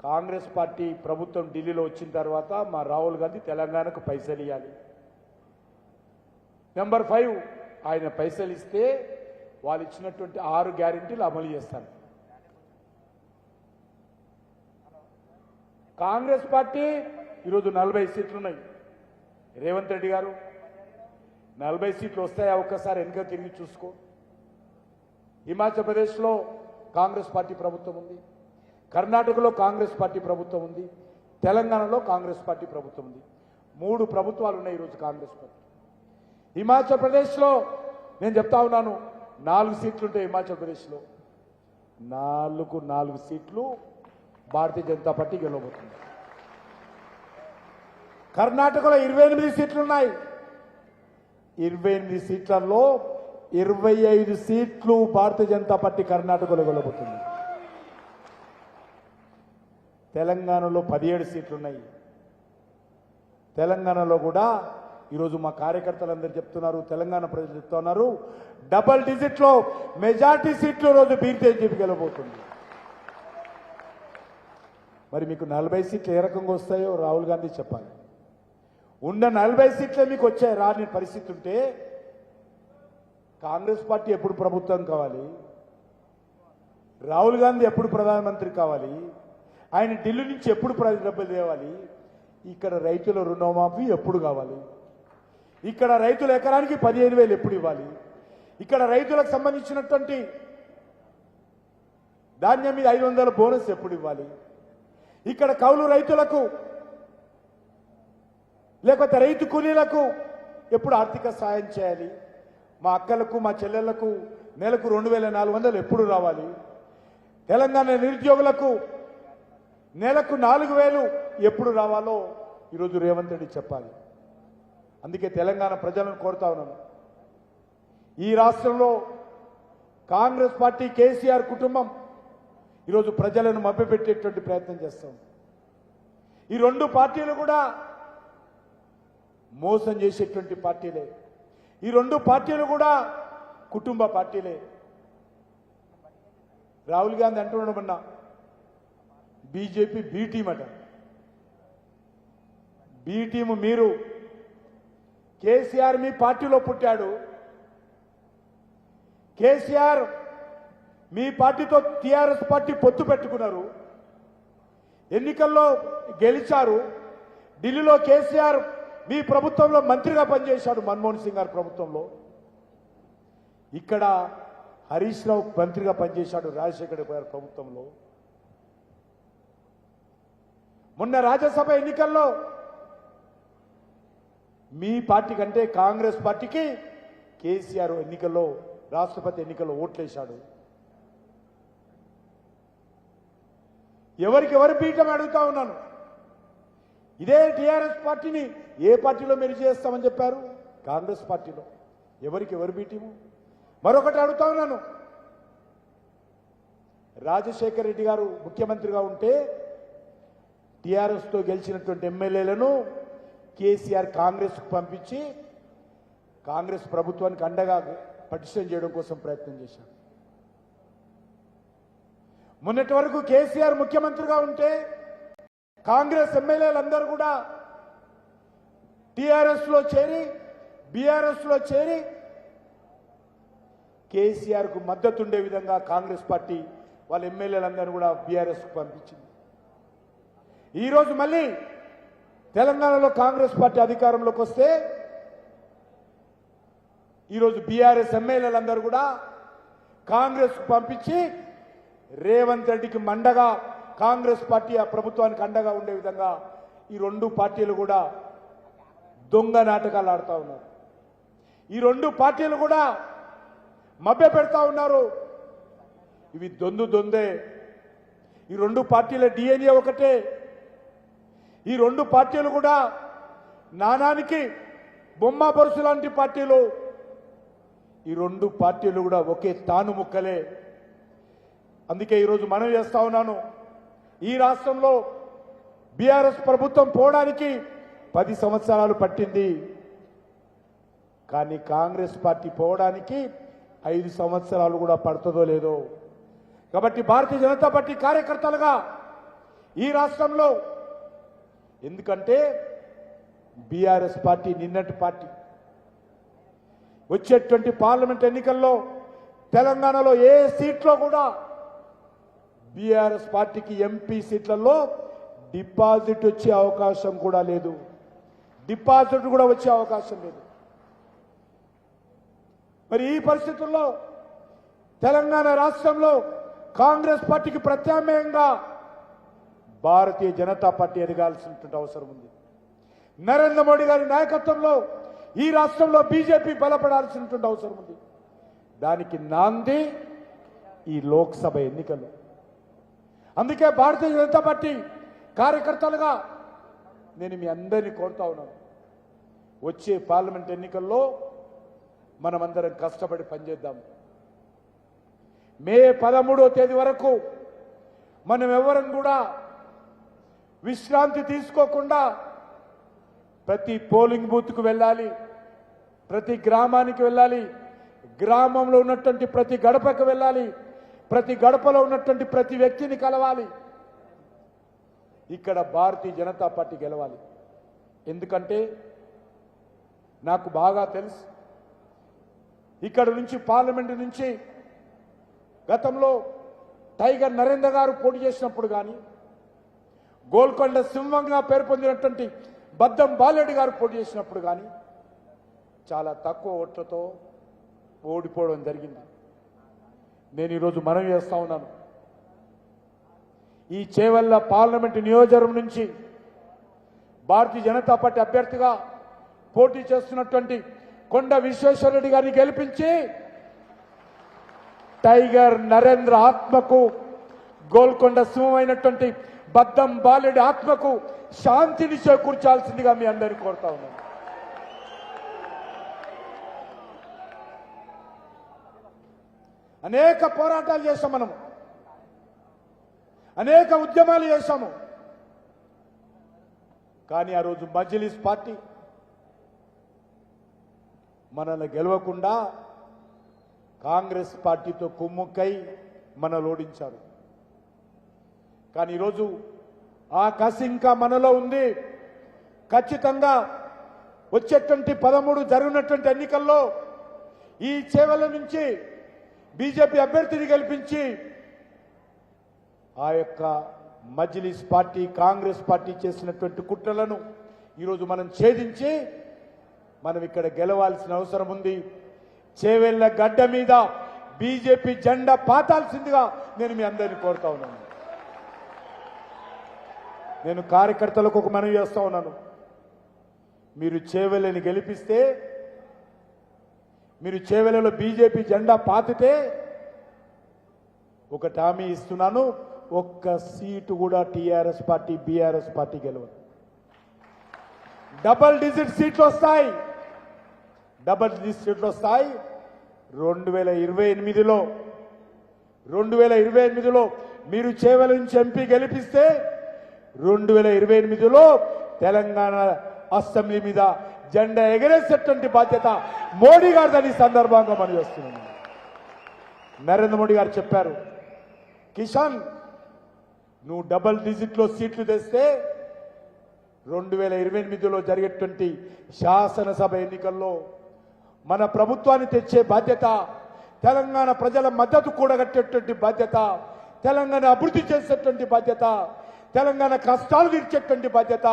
కాంగ్రెస్ పార్టీ ప్రభుత్వం ఢిల్లీలో వచ్చిన తర్వాత మా రాహుల్ గాంధీ తెలంగాణకు పైసలు ఇవ్వాలి. నెంబర్ 5 ఆయన పైసలు ఇస్తే వాళ్ళు ఇచ్చినటువంటి 6 గ్యారెంటీలు అమలు చేస్తారు. కాంగ్రెస్ పార్టీ ఈరోజు 40 సీట్లు ఉన్నాయి. రేవంత్ రెడ్డి గారు 40 సీట్లు వస్తాయా ఒక్కసారి వెనుక తిరిగి చూసుకో. హిమాచల్ ప్రదేశ్లో కాంగ్రెస్ పార్టీ ప్రభుత్వం ఉంది, కర్ణాటకలో కాంగ్రెస్ పార్టీ ప్రభుత్వం ఉంది, తెలంగాణలో కాంగ్రెస్ పార్టీ ప్రభుత్వం ఉంది. 3 ప్రభుత్వాలు ఉన్నాయి ఈరోజు కాంగ్రెస్ పార్టీ. హిమాచల్ ప్రదేశ్లో నేను చెప్తా ఉన్నాను 4 సీట్లు ఉంటాయి. హిమాచల్ ప్రదేశ్లో 4 సీట్లు భారతీయ జనతా పార్టీ గెలవబోతుంది. కర్ణాటకలో 28 సీట్లు ఉన్నాయి. 28 సీట్లలో 25 సీట్లు భారతీయ జనతా పార్టీ కర్ణాటకలో గెలవబోతుంది. తెలంగాణలో 17 సీట్లు ఉన్నాయి. తెలంగాణలో కూడా ఈరోజు మా కార్యకర్తలందరూ చెప్తున్నారు, తెలంగాణ ప్రజలు చెప్తున్నారు, డబల్ డిజిట్లో మెజార్టీ సీట్లు రోజు బీజేపీ గెలవబోతుంది. మరి మీకు 40 సీట్లు ఏ రకంగా వస్తాయో రాహుల్ గాంధీ చెప్పాలి. ఉన్న 40 సీట్లే మీకు వచ్చాయి రాని పరిస్థితి ఉంటే కాంగ్రెస్ పార్టీ ఎప్పుడు ప్రభుత్వం కావాలి? రాహుల్ గాంధీ ఎప్పుడు ప్రధానమంత్రి కావాలి? ఆయన ఢిల్లీ నుంచి ఎప్పుడు డబ్బులు తేవాలి? ఇక్కడ రైతుల రుణమాఫీ ఎప్పుడు కావాలి? ఇక్కడ రైతుల ఎకరానికి 15,000 ఎప్పుడు ఇవ్వాలి? ఇక్కడ రైతులకు సంబంధించినటువంటి ధాన్యం మీద 500 బోనస్ ఎప్పుడు ఇవ్వాలి? ఇక్కడ కౌలు రైతులకు లేకపోతే రైతు కూలీలకు ఎప్పుడు ఆర్థిక సాయం చేయాలి? మా అక్కలకు మా చెల్లెళ్లకు నెలకు 2,400 ఎప్పుడు రావాలి? తెలంగాణ నిరుద్యోగులకు నెలకు 4,000 ఎప్పుడు రావాలో ఈరోజు రేవంత్ రెడ్డి చెప్పాలి. అందుకే తెలంగాణ ప్రజలను కోరుతా ఉన్నాను, ఈ రాష్ట్రంలో కాంగ్రెస్ పార్టీ కేసీఆర్ కుటుంబం ఈరోజు ప్రజలను మభ్యపెట్టేటువంటి ప్రయత్నం చేస్తాం. ఈ 2 పార్టీలు కూడా మోసం చేసేటువంటి పార్టీలే. ఈ 2 పార్టీలు కూడా కుటుంబ పార్టీలే. రాహుల్ గాంధీ అంటున్నాడమన్నా బీజేపీ బి టీం అట. బి టీము మీరు. కేసీఆర్ మీ పార్టీలో పుట్టాడు. కేసీఆర్ మీ పార్టీతో టీఆర్ఎస్ పార్టీ పొత్తు పెట్టుకున్నారు, ఎన్నికల్లో గెలిచారు. ఢిల్లీలో కేసీఆర్ మీ ప్రభుత్వంలో మంత్రిగా పనిచేశాడు, మన్మోహన్ సింగ్ గారి ప్రభుత్వంలో. ఇక్కడ హరీష్ రావు మంత్రిగా పనిచేశాడు రాజశేఖర్ గారి ప్రభుత్వంలో. మొన్న రాజ్యసభ ఎన్నికల్లో మీ పార్టీ కంటే కాంగ్రెస్ పార్టీకి కేసీఆర్ ఎన్నికల్లో రాష్ట్రపతి ఎన్నికల్లో ఓట్లేశాడు. ఎవరు పీఠం అడుగుతా ఉన్నాను. ఇదే టీఆర్ఎస్ పార్టీని ఏ పార్టీలో మీరు చేస్తామని చెప్పారు? కాంగ్రెస్ పార్టీలో. ఎవరు పీఠము? మరొకటి అడుగుతా ఉన్నాను, రాజశేఖర్ రెడ్డి గారు ముఖ్యమంత్రిగా ఉంటే టీఆర్ఎస్తో గెలిచినటువంటి ఎమ్మెల్యేలను కేసీఆర్ కాంగ్రెస్కు పంపించి కాంగ్రెస్ ప్రభుత్వానికి అండగా పటిష్టం చేయడం కోసం ప్రయత్నం చేశారు. మొన్నటి వరకు కేసీఆర్ ముఖ్యమంత్రిగా ఉంటే కాంగ్రెస్ ఎమ్మెల్యేలందరూ కూడా టీఆర్ఎస్లో చేరి బీఆర్ఎస్లో చేరి కేసీఆర్కు మద్దతు ఉండే విధంగా కాంగ్రెస్ పార్టీ వాళ్ళ ఎమ్మెల్యేలందరూ కూడా బీఆర్ఎస్కు పంపించింది. ఈరోజు మళ్ళీ తెలంగాణలో కాంగ్రెస్ పార్టీ అధికారంలోకి వస్తే ఈరోజు బీఆర్ఎస్ ఎమ్మెల్యేలందరూ కూడా కాంగ్రెస్కు పంపించి రేవంత్ రెడ్డికి మండగా కాంగ్రెస్ పార్టీ ఆ ప్రభుత్వానికి అండగా ఉండే విధంగా ఈ 2 పార్టీలు కూడా దొంగ నాటకాలు ఆడుతూ ఉన్నారు. ఈ 2 పార్టీలు కూడా మభ్య పెడతా ఉన్నారు. ఇవి దొందే. ఈ 2 పార్టీల డిఎన్ఏ ఒకటే. ఈ 2 పార్టీలు కూడా నానానికి బొమ్మ బొరుసు లాంటి పార్టీలు. ఈ 2 పార్టీలు కూడా ఒకే తాను ముక్కలే. అందుకే ఈరోజు మనం చేస్తా ఉన్నాను, ఈ రాష్ట్రంలో బీఆర్ఎస్ ప్రభుత్వం పోవడానికి 10 సంవత్సరాలు పట్టింది, కానీ కాంగ్రెస్ పార్టీ పోవడానికి 5 సంవత్సరాలు కూడా పడుతుందో లేదో. కాబట్టి భారతీయ జనతా పార్టీ కార్యకర్తలుగా ఈ రాష్ట్రంలో, ఎందుకంటే బీఆర్ఎస్ పార్టీ నిన్నటి పార్టీ, వచ్చేటువంటి పార్లమెంట్ ఎన్నికల్లో తెలంగాణలో ఏ సీట్లో కూడా బీఆర్ఎస్ పార్టీకి ఎంపీ సీట్లలో డిపాజిట్ వచ్చే అవకాశం కూడా లేదు. డిపాజిట్ కూడా వచ్చే అవకాశం లేదు. మరి ఈ పరిస్థితుల్లో తెలంగాణ రాష్ట్రంలో కాంగ్రెస్ పార్టీకి ప్రత్యామ్నాయంగా భారతీయ జనతా పార్టీ ఎదగాల్సినటువంటి అవసరం ఉంది. నరేంద్ర మోడీ గారి నాయకత్వంలో ఈ రాష్ట్రంలో బీజేపీ బలపడాల్సినటువంటి అవసరం ఉంది. దానికి నాంది ఈ లోక్సభ ఎన్నికలు. అందుకే భారతీయ జనతా పార్టీ కార్యకర్తలుగా నేను మీ అందరినీ కోరుతా ఉన్నాను, వచ్చే పార్లమెంట్ ఎన్నికల్లో మనమందరం కష్టపడి పనిచేద్దాం. మే 13వ తేదీ వరకు మనం ఎవరం కూడా విశ్రాంతి తీసుకోకుండా ప్రతి పోలింగ్ బూత్కు వెళ్ళాలి, ప్రతి గ్రామానికి వెళ్ళాలి, గ్రామంలో ఉన్నటువంటి ప్రతి గడపకు వెళ్ళాలి, ప్రతి గడపలో ఉన్నటువంటి ప్రతి వ్యక్తిని కలవాలి. ఇక్కడ భారతీయ జనతా పార్టీ గెలవాలి. ఎందుకంటే నాకు బాగా తెలుసు, ఇక్కడ నుంచి పార్లమెంటు నుంచి గతంలో టైగర్ నరేంద్ర గారు పోటీ చేసినప్పుడు కానీ, గోల్కొండ సింహంగా పేరు పొందినటువంటి బద్దం బాలరెడ్డి గారు పోటీ చేసినప్పుడు కానీ చాలా తక్కువ ఓట్లతో ఓడిపోవడం జరిగింది. నేను ఈరోజు మనవి చేస్తా ఉన్నాను, ఈ చేవెళ్ల పార్లమెంటు నియోజకవర్గం నుంచి భారతీయ జనతా పార్టీ అభ్యర్థిగా పోటీ చేస్తున్నటువంటి కొండ విశ్వేశ్వరరెడ్డి గారిని గెలిపించి టైగర్ నరేంద్ర ఆత్మకు, గోల్కొండ సింహమైనటువంటి బద్దం బాలెడి ఆత్మకు శాంతిని చేకూర్చాల్సిందిగా మీ అందరినీ కోరుతా ఉన్నాను. అనేక పోరాటాలు చేశాం, మనము అనేక ఉద్యమాలు చేశాము. కానీ ఆ రోజు మజ్లిస్ పార్టీ మనల్ని గెలవకుండా కాంగ్రెస్ పార్టీతో కుమ్ముక్కై మనల్ని ఓడించారు. కానీ ఈరోజు ఆ కసి ఇంకా మనలో ఉంది. ఖచ్చితంగా వచ్చేటువంటి 13 జరిగినటువంటి ఎన్నికల్లో ఈ చేవెళ్ల నుంచి బీజేపీ అభ్యర్థిని గెలిపించి ఆ యొక్క మజ్లిస్ పార్టీ, కాంగ్రెస్ పార్టీ చేసినటువంటి కుట్రలను ఈరోజు మనం ఛేదించి మనం ఇక్కడ గెలవాల్సిన అవసరం ఉంది. చేవెళ్ల గడ్డ మీద బీజేపీ జెండా పాతాల్సిందిగా నేను మీ అందరినీ కోరుతా ఉన్నాను. నేను కార్యకర్తలకు ఒక మనవి చేస్తా ఉన్నాను, మీరు చేవెళ్లని గెలిపిస్తే, మీరు చేవెళ్లలో బీజేపీ జెండా పాతితే ఒకటి హామీ ఇస్తున్నాను, ఒక్క సీటు కూడా టీఆర్ఎస్ పార్టీ, బీఆర్ఎస్ పార్టీ గెలవదు. డబల్ డిజిట్ సీట్లు వస్తాయి, డబల్ డిజిట్ సీట్లు వస్తాయి. 2028లో మీరు చేవెళ్ల నుంచి ఎంపీ గెలిపిస్తే 2028లో తెలంగాణ అసెంబ్లీ మీద జెండా ఎగరేసేటువంటి బాధ్యత మోడీ గారిదని సందర్భంగా మనం చేస్తున్నాం. నరేంద్ర మోడీ గారు చెప్పారు, కిషన్ నువ్వు డబల్ డిజిట్లో సీట్లు తెస్తే 2028లో జరిగేటువంటి శాసనసభ ఎన్నికల్లో మన ప్రభుత్వాన్ని తెచ్చే బాధ్యత, తెలంగాణ ప్రజల మద్దతు కూడగట్టేటువంటి బాధ్యత, తెలంగాణ అభివృద్ధి చేసేటువంటి బాధ్యత, తెలంగాణ కష్టాలు తీర్చేటువంటి బాధ్యత,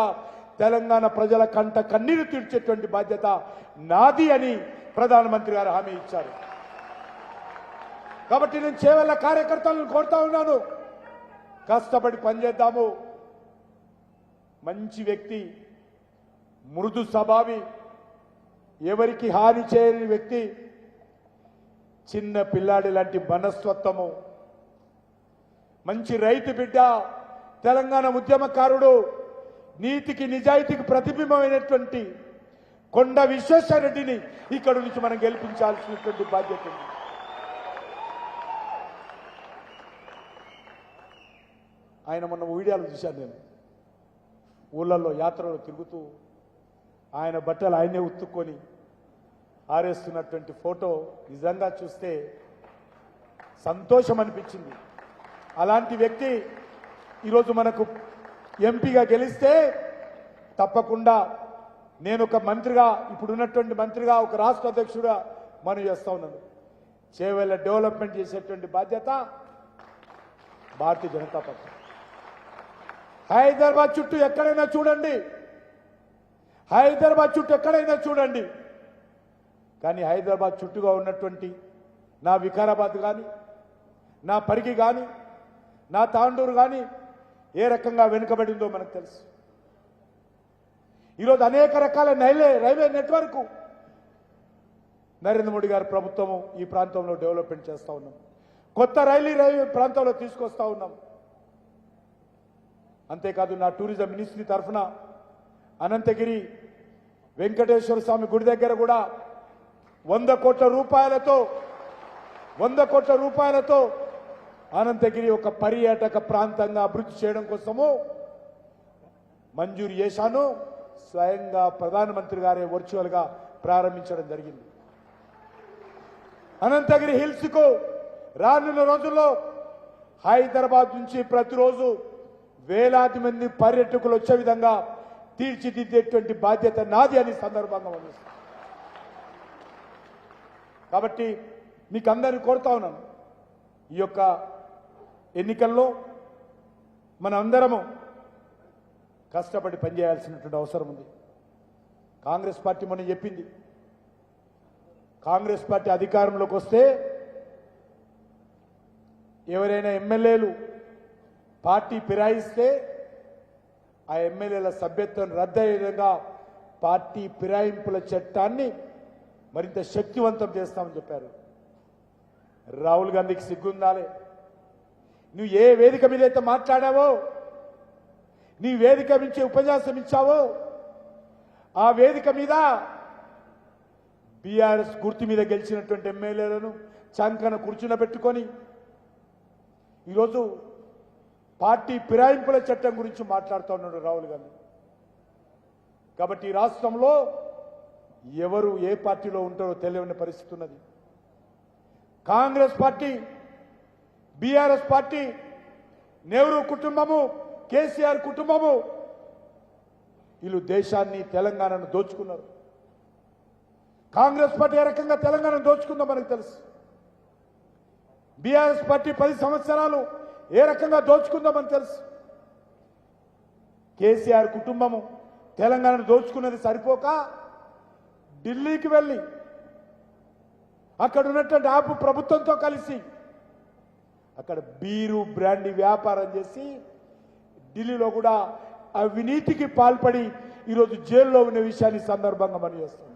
తెలంగాణ ప్రజల కంట కన్నీరు తీర్చేటువంటి బాధ్యత నాది అని ప్రధానమంత్రి గారు హామీ ఇచ్చారు. కాబట్టి నేను చేవెళ్ల కార్యకర్తలను కోరుతా ఉన్నాను, కష్టపడి పనిచేద్దాము. మంచి వ్యక్తి, మృదు స్వభావి, ఎవరికి హాని చేయని వ్యక్తి, చిన్న పిల్లాడి లాంటి మనస్తత్వము, మంచి రైతు బిడ్డ, తెలంగాణ ఉద్యమకారుడు, నీతికి నిజాయితీకి ప్రతిబింబమైనటువంటి కొండ విశ్వేశ్వరరెడ్డిని ఇక్కడి నుంచి మనం గెలిపించాల్సినటువంటి బాధ్యత ఉంది. ఆయన మొన్న వీడియోలు చూశాను నేను, ఊళ్ళల్లో యాత్రలో తిరుగుతూ ఆయన బట్టలు ఆయనే ఉత్తుక్కొని ఆరేస్తున్నటువంటి ఫోటో నిజంగా చూస్తే సంతోషం అనిపించింది. అలాంటి వ్యక్తి ఈరోజు మనకు ఎంపీగా గెలిస్తే తప్పకుండా నేను ఒక మంత్రిగా, ఇప్పుడున్నటువంటి మంత్రిగా, ఒక రాష్ట్ర అధ్యక్షుడిగా మనం చేస్తా ఉన్నాను. చేవెళ్ళ డెవలప్మెంట్ చేసేటువంటి బాధ్యత భారతీయ జనతా పార్టీ. హైదరాబాద్ చుట్టూ ఎక్కడైనా చూడండి, హైదరాబాద్ చుట్టూ ఎక్కడైనా చూడండి, కానీ హైదరాబాద్ చుట్టూగా ఉన్నటువంటి నా వికారాబాద్ కానీ, నా పరిగి కానీ, నా తాండూరు కానీ ఏ రకంగా వెనుకబడిందో మనకు తెలుసు. ఈరోజు అనేక రకాల రైల్వే నెట్వర్క్ నరేంద్ర మోడీ గారి ప్రభుత్వము ఈ ప్రాంతంలో డెవలప్మెంట్ చేస్తూ ఉన్నాం. కొత్త రైల్వే ప్రాంతంలో తీసుకొస్తా ఉన్నాం. అంతేకాదు నా టూరిజం మినిస్ట్రీ తరఫున అనంతగిరి వెంకటేశ్వర స్వామి గుడి దగ్గర కూడా 100 కోట్ల రూపాయలతో అనంతగిరి ఒక పర్యాటక ప్రాంతంగా అభివృద్ధి చేయడం కోసము మంజూరు చేశాను. స్వయంగా ప్రధానమంత్రి గారే వర్చువల్ గా ప్రారంభించడం జరిగింది. అనంతగిరి హిల్స్ కు రానున్న రోజుల్లో హైదరాబాద్ నుంచి ప్రతిరోజు వేలాది మంది పర్యాటకులు వచ్చే విధంగా తీర్చిదిద్దేటువంటి బాధ్యత నాది అని సందర్భంగా వహిస్తాను. కాబట్టి మీకు అందరినీ కోరుతా ఉన్నాను, ఈ యొక్క ఎన్నికల్లో మన అందరము కష్టపడి పనిచేయాల్సినటువంటి అవసరం ఉంది. కాంగ్రెస్ పార్టీ మనం చెప్పింది, కాంగ్రెస్ పార్టీ అధికారంలోకి వస్తే ఎవరైనా ఎమ్మెల్యేలు పార్టీ ఫిరాయిస్తే ఆ ఎమ్మెల్యేల సభ్యత్వం రద్దయ్యే విధంగా పార్టీ ఫిరాయింపుల చట్టాన్ని మరింత శక్తివంతం చేస్తామని చెప్పారు. రాహుల్ గాంధీకి సిగ్గుందాలే, నువ్వు ఏ వేదిక మీద అయితే మాట్లాడావో, నీ వేదిక నుంచి ఉపన్యాసం ఇచ్చావో, ఆ వేదిక మీద బీఆర్ఎస్ గుర్తు మీద గెలిచినటువంటి ఎమ్మెల్యేలను చంకన కూర్చునబెట్టుకొని ఈరోజు పార్టీ ఫిరాయింపుల చట్టం గురించి మాట్లాడుతూ ఉన్నాడు రాహుల్ గాంధీ. కాబట్టి ఈ రాష్ట్రంలో ఎవరు ఏ పార్టీలో ఉంటారో తెలియని పరిస్థితి ఉన్నది. Congress party, BRS party, Nehru కుటుంబము, కేసీఆర్ కుటుంబము వీళ్ళు దేశాన్ని, తెలంగాణను దోచుకున్నారు. కాంగ్రెస్ పార్టీ ఏ రకంగా తెలంగాణను దోచుకుందో మనకు తెలుసు. బీఆర్ఎస్ పార్టీ 10 సంవత్సరాలు ఏ రకంగా దోచుకుందో మనకు తెలుసు. కేసీఆర్ కుటుంబము తెలంగాణను దోచుకున్నది సరిపోక ఢిల్లీకి వెళ్ళి అక్కడ ఉన్నటువంటి ఆపు ప్రభుత్వంతో కలిసి అక్కడ బీరు బ్రాండీ వ్యాపారం చేసి ఢిల్లీలో కూడా అవినీతికి పాల్పడి ఈరోజు జైల్లో ఉన్న విషయాన్ని సందర్భంగా మనం చేస్తాం.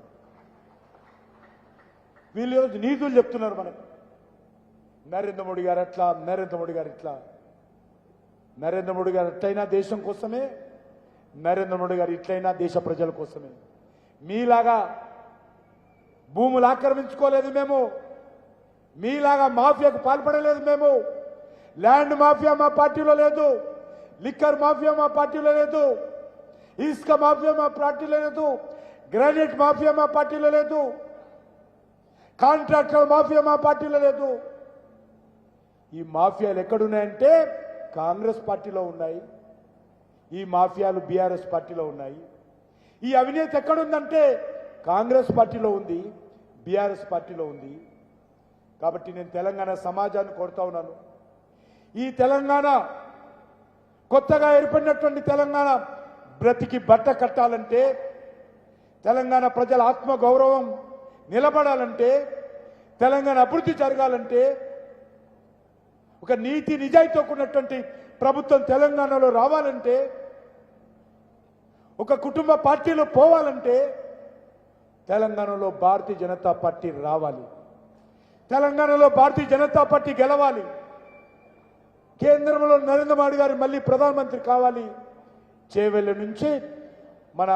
వీళ్ళు ఈరోజు నీతులు చెప్తున్నారు మనకు. నరేంద్ర మోడీ గారు అట్లా, నరేంద్ర మోడీ గారు ఇట్లా. నరేంద్ర మోడీ గారు ఎట్లయినా దేశం కోసమే, నరేంద్ర మోడీ గారు ఇట్లయినా దేశ ప్రజల కోసమే. మీలాగా భూములు ఆక్రమించుకోలేదు మేము, మీలాగా మాఫియాకు పాల్పడలేదు మేము. ల్యాండ్ మాఫియా మా పార్టీలో లేదు, లిక్కర్ మాఫియా మా పార్టీలో లేదు, ఇసుక మాఫియా మా పార్టీలో లేదు, గ్రానైట్ మాఫియా మా పార్టీలో లేదు, కాంట్రాక్టర్ మాఫియా మా పార్టీలో లేదు. ఈ మాఫియాలు ఎక్కడున్నాయంటే కాంగ్రెస్ పార్టీలో ఉన్నాయి. ఈ మాఫియాలు బీఆర్ఎస్ పార్టీలో ఉన్నాయి. ఈ అవినీతి ఎక్కడుందంటే కాంగ్రెస్ పార్టీలో ఉంది, బీఆర్ఎస్ పార్టీలో ఉంది. కాబట్టి నేను తెలంగాణ సమాజాన్ని కోరుతా ఉన్నాను, ఈ తెలంగాణ కొత్తగా ఏర్పడినటువంటి తెలంగాణ బ్రతికి బట్ట కట్టాలంటే, తెలంగాణ ప్రజల ఆత్మగౌరవం నిలబడాలంటే, తెలంగాణ అభివృద్ధి జరగాలంటే, ఒక నీతి నిజాయితీతో కూడినటువంటి ప్రభుత్వం తెలంగాణలో రావాలంటే, ఒక కుటుంబ పార్టీలో పోవాలంటే తెలంగాణలో భారతీయ జనతా పార్టీ రావాలి, తెలంగాణలో భారతీయ జనతా పార్టీ గెలవాలి, కేంద్రంలో నరేంద్ర మోడీ గారు మళ్ళీ ప్రధానమంత్రి కావాలి. చేవెళ్ళ నుంచి మన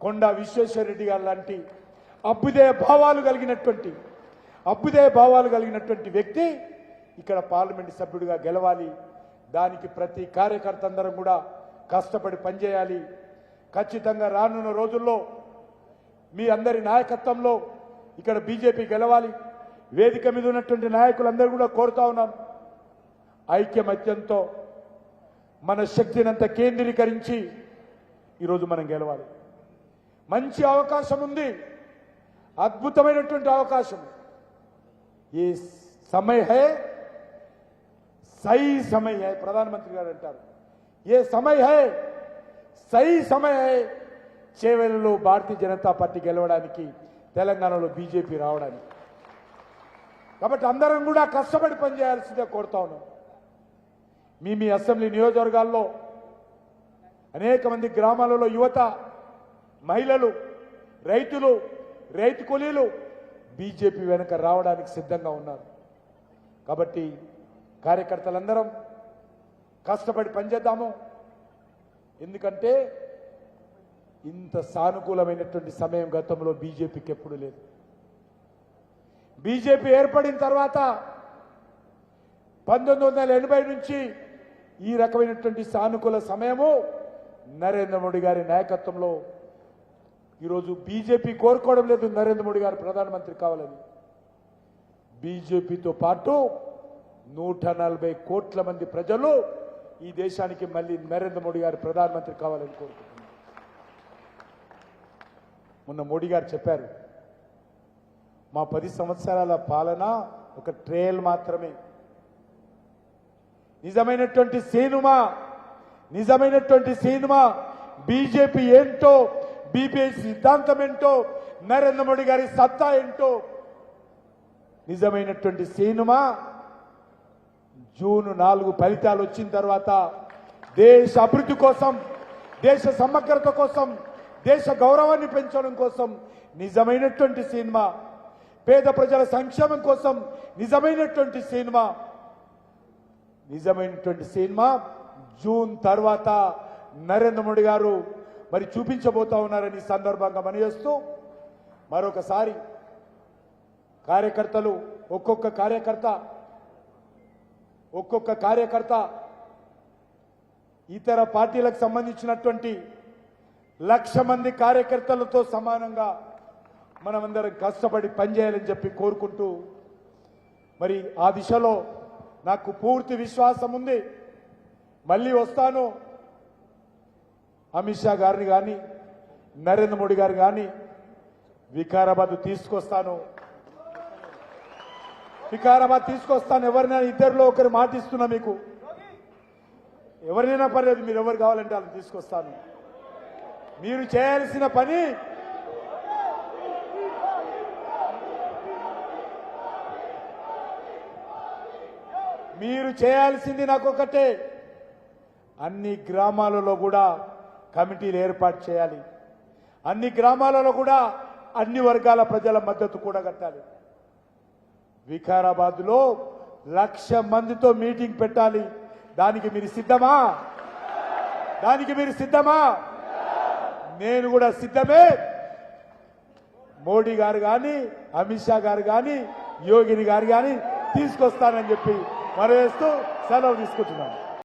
కొండా విశ్వేశ్వరరెడ్డి గారు లాంటి అభ్యుదయ భావాలు కలిగినటువంటి వ్యక్తి ఇక్కడ పార్లమెంట్ సభ్యుడిగా గెలవాలి. దానికి ప్రతి కార్యకర్త అందరం కూడా కష్టపడి పనిచేయాలి. ఖచ్చితంగా రానున్న రోజుల్లో మీ అందరి నాయకత్వంలో ఇక్కడ బీజేపీ గెలవాలి. వేదిక మీద ఉన్నటువంటి నాయకులందరూ కూడా కోరుతా ఉన్నాను, ఐక్యమత్యంతో మన శక్తిని అంతా కేంద్రీకరించి ఈరోజు మనం గెలవాలి. మంచి అవకాశం ఉంది. అద్భుతమైనటువంటి అవకాశం. ఈ సమయ హై సही समय है, ప్రధానమంత్రి గారు అంటారు. ఏ సమయ హై సही समय है, చేవెళ్లలో భారతీయ జనతా పార్టీ గెలవడానికి, తెలంగాణలో బీజేపీ రావడానికి. కాబట్టి అందరం కూడా కష్టపడి పనిచేయాల్సిందే కోరుతా ఉన్నాం. మీ అసెంబ్లీ నియోజకవర్గాల్లో అనేక మంది గ్రామాలలో యువత, మహిళలు, రైతులు, రైతు కూలీలు బీజేపీ వెనుక రావడానికి సిద్ధంగా ఉన్నారు. కాబట్టి కార్యకర్తలందరం కష్టపడి పనిచేద్దాము. ఎందుకంటే ఇంత సానుకూలమైనటువంటి సమయం గతంలో బీజేపీకి ఎప్పుడూ లేదు. బీజేపీ ఏర్పడిన తర్వాత 1980 నుంచి ఈ రకమైనటువంటి సానుకూల సమయము నరేంద్ర మోడీ గారి నాయకత్వంలో. ఈరోజు బీజేపీ కోరుకోవడం లేదు నరేంద్ర మోడీ గారు ప్రధానమంత్రి కావాలని. బీజేపీతో పాటు 140 కోట్ల మంది ప్రజలు ఈ దేశానికి మళ్ళీ నరేంద్ర మోడీ గారు ప్రధానమంత్రి కావాలని కోరుకుంటున్నారు. మొన్న మోడీ గారు చెప్పారు, మా 10 సంవత్సరాల పాలన ఒక ట్రయల్ మాత్రమే. నిజమైనటువంటి సినిమా బీజేపీ ఏంటో, బీజేపీ సిద్ధాంతం ఏంటో, నరేంద్ర మోడీ గారి సత్తా ఏంటో నిజమైనటువంటి సినిమా జూన్ 4 ఫలితాలు వచ్చిన తర్వాత దేశ అభివృద్ధి కోసం, దేశ సమగ్రత కోసం, దేశ గౌరవాన్ని పెంచడం కోసం నిజమైనటువంటి సినిమా, పేద ప్రజల సంక్షేమం కోసం నిజమైనటువంటి సినిమా జూన్ తర్వాత నరేంద్ర మోడీ గారు మరి చూపించబోతా ఉన్నారని సందర్భంగా మనయేస్తూ మరొకసారి కార్యకర్తలు ఒక్కొక్క కార్యకర్త ఇతర పార్టీలకు సంబంధించినటువంటి 1,00,000 మంది కార్యకర్తలతో సమానంగా మనమందరం కష్టపడి పనిచేయాలని చెప్పి కోరుకుంటూ, మరి ఆ దిశలో నాకు పూర్తి విశ్వాసం ఉంది. మళ్ళీ వస్తాను. అమిత్ షా గారిని కానీ, నరేంద్ర మోడీ గారు కానీ వికారాబాద్ తీసుకొస్తాను. ఎవరినైనా ఇద్దరిలో ఒకరు మాటిస్తున్నా, మీకు ఎవరినైనా పర్లేదు, మీరు ఎవరు కావాలంటే వాళ్ళని తీసుకొస్తాను. మీరు చేయాల్సిన పని నాకు ఒకటే, అన్ని గ్రామాలలో కూడా కమిటీలు ఏర్పాటు చేయాలి. అన్ని గ్రామాలలో కూడా అన్ని వర్గాల ప్రజల మద్దతు కూడా కట్టాలి. వికారాబాద్ లో 1,00,000 మందితో మీటింగ్ పెట్టాలి. దానికి మీరు సిద్ధమా? నేను కూడా సిద్ధమే. మోడీ గారు కానీ, అమిత్ షా గారు కానీ, యోగిని గారు కానీ తీసుకొస్తానని చెప్పి మనవేస్తూ సెలవు తీసుకుంటున్నాను.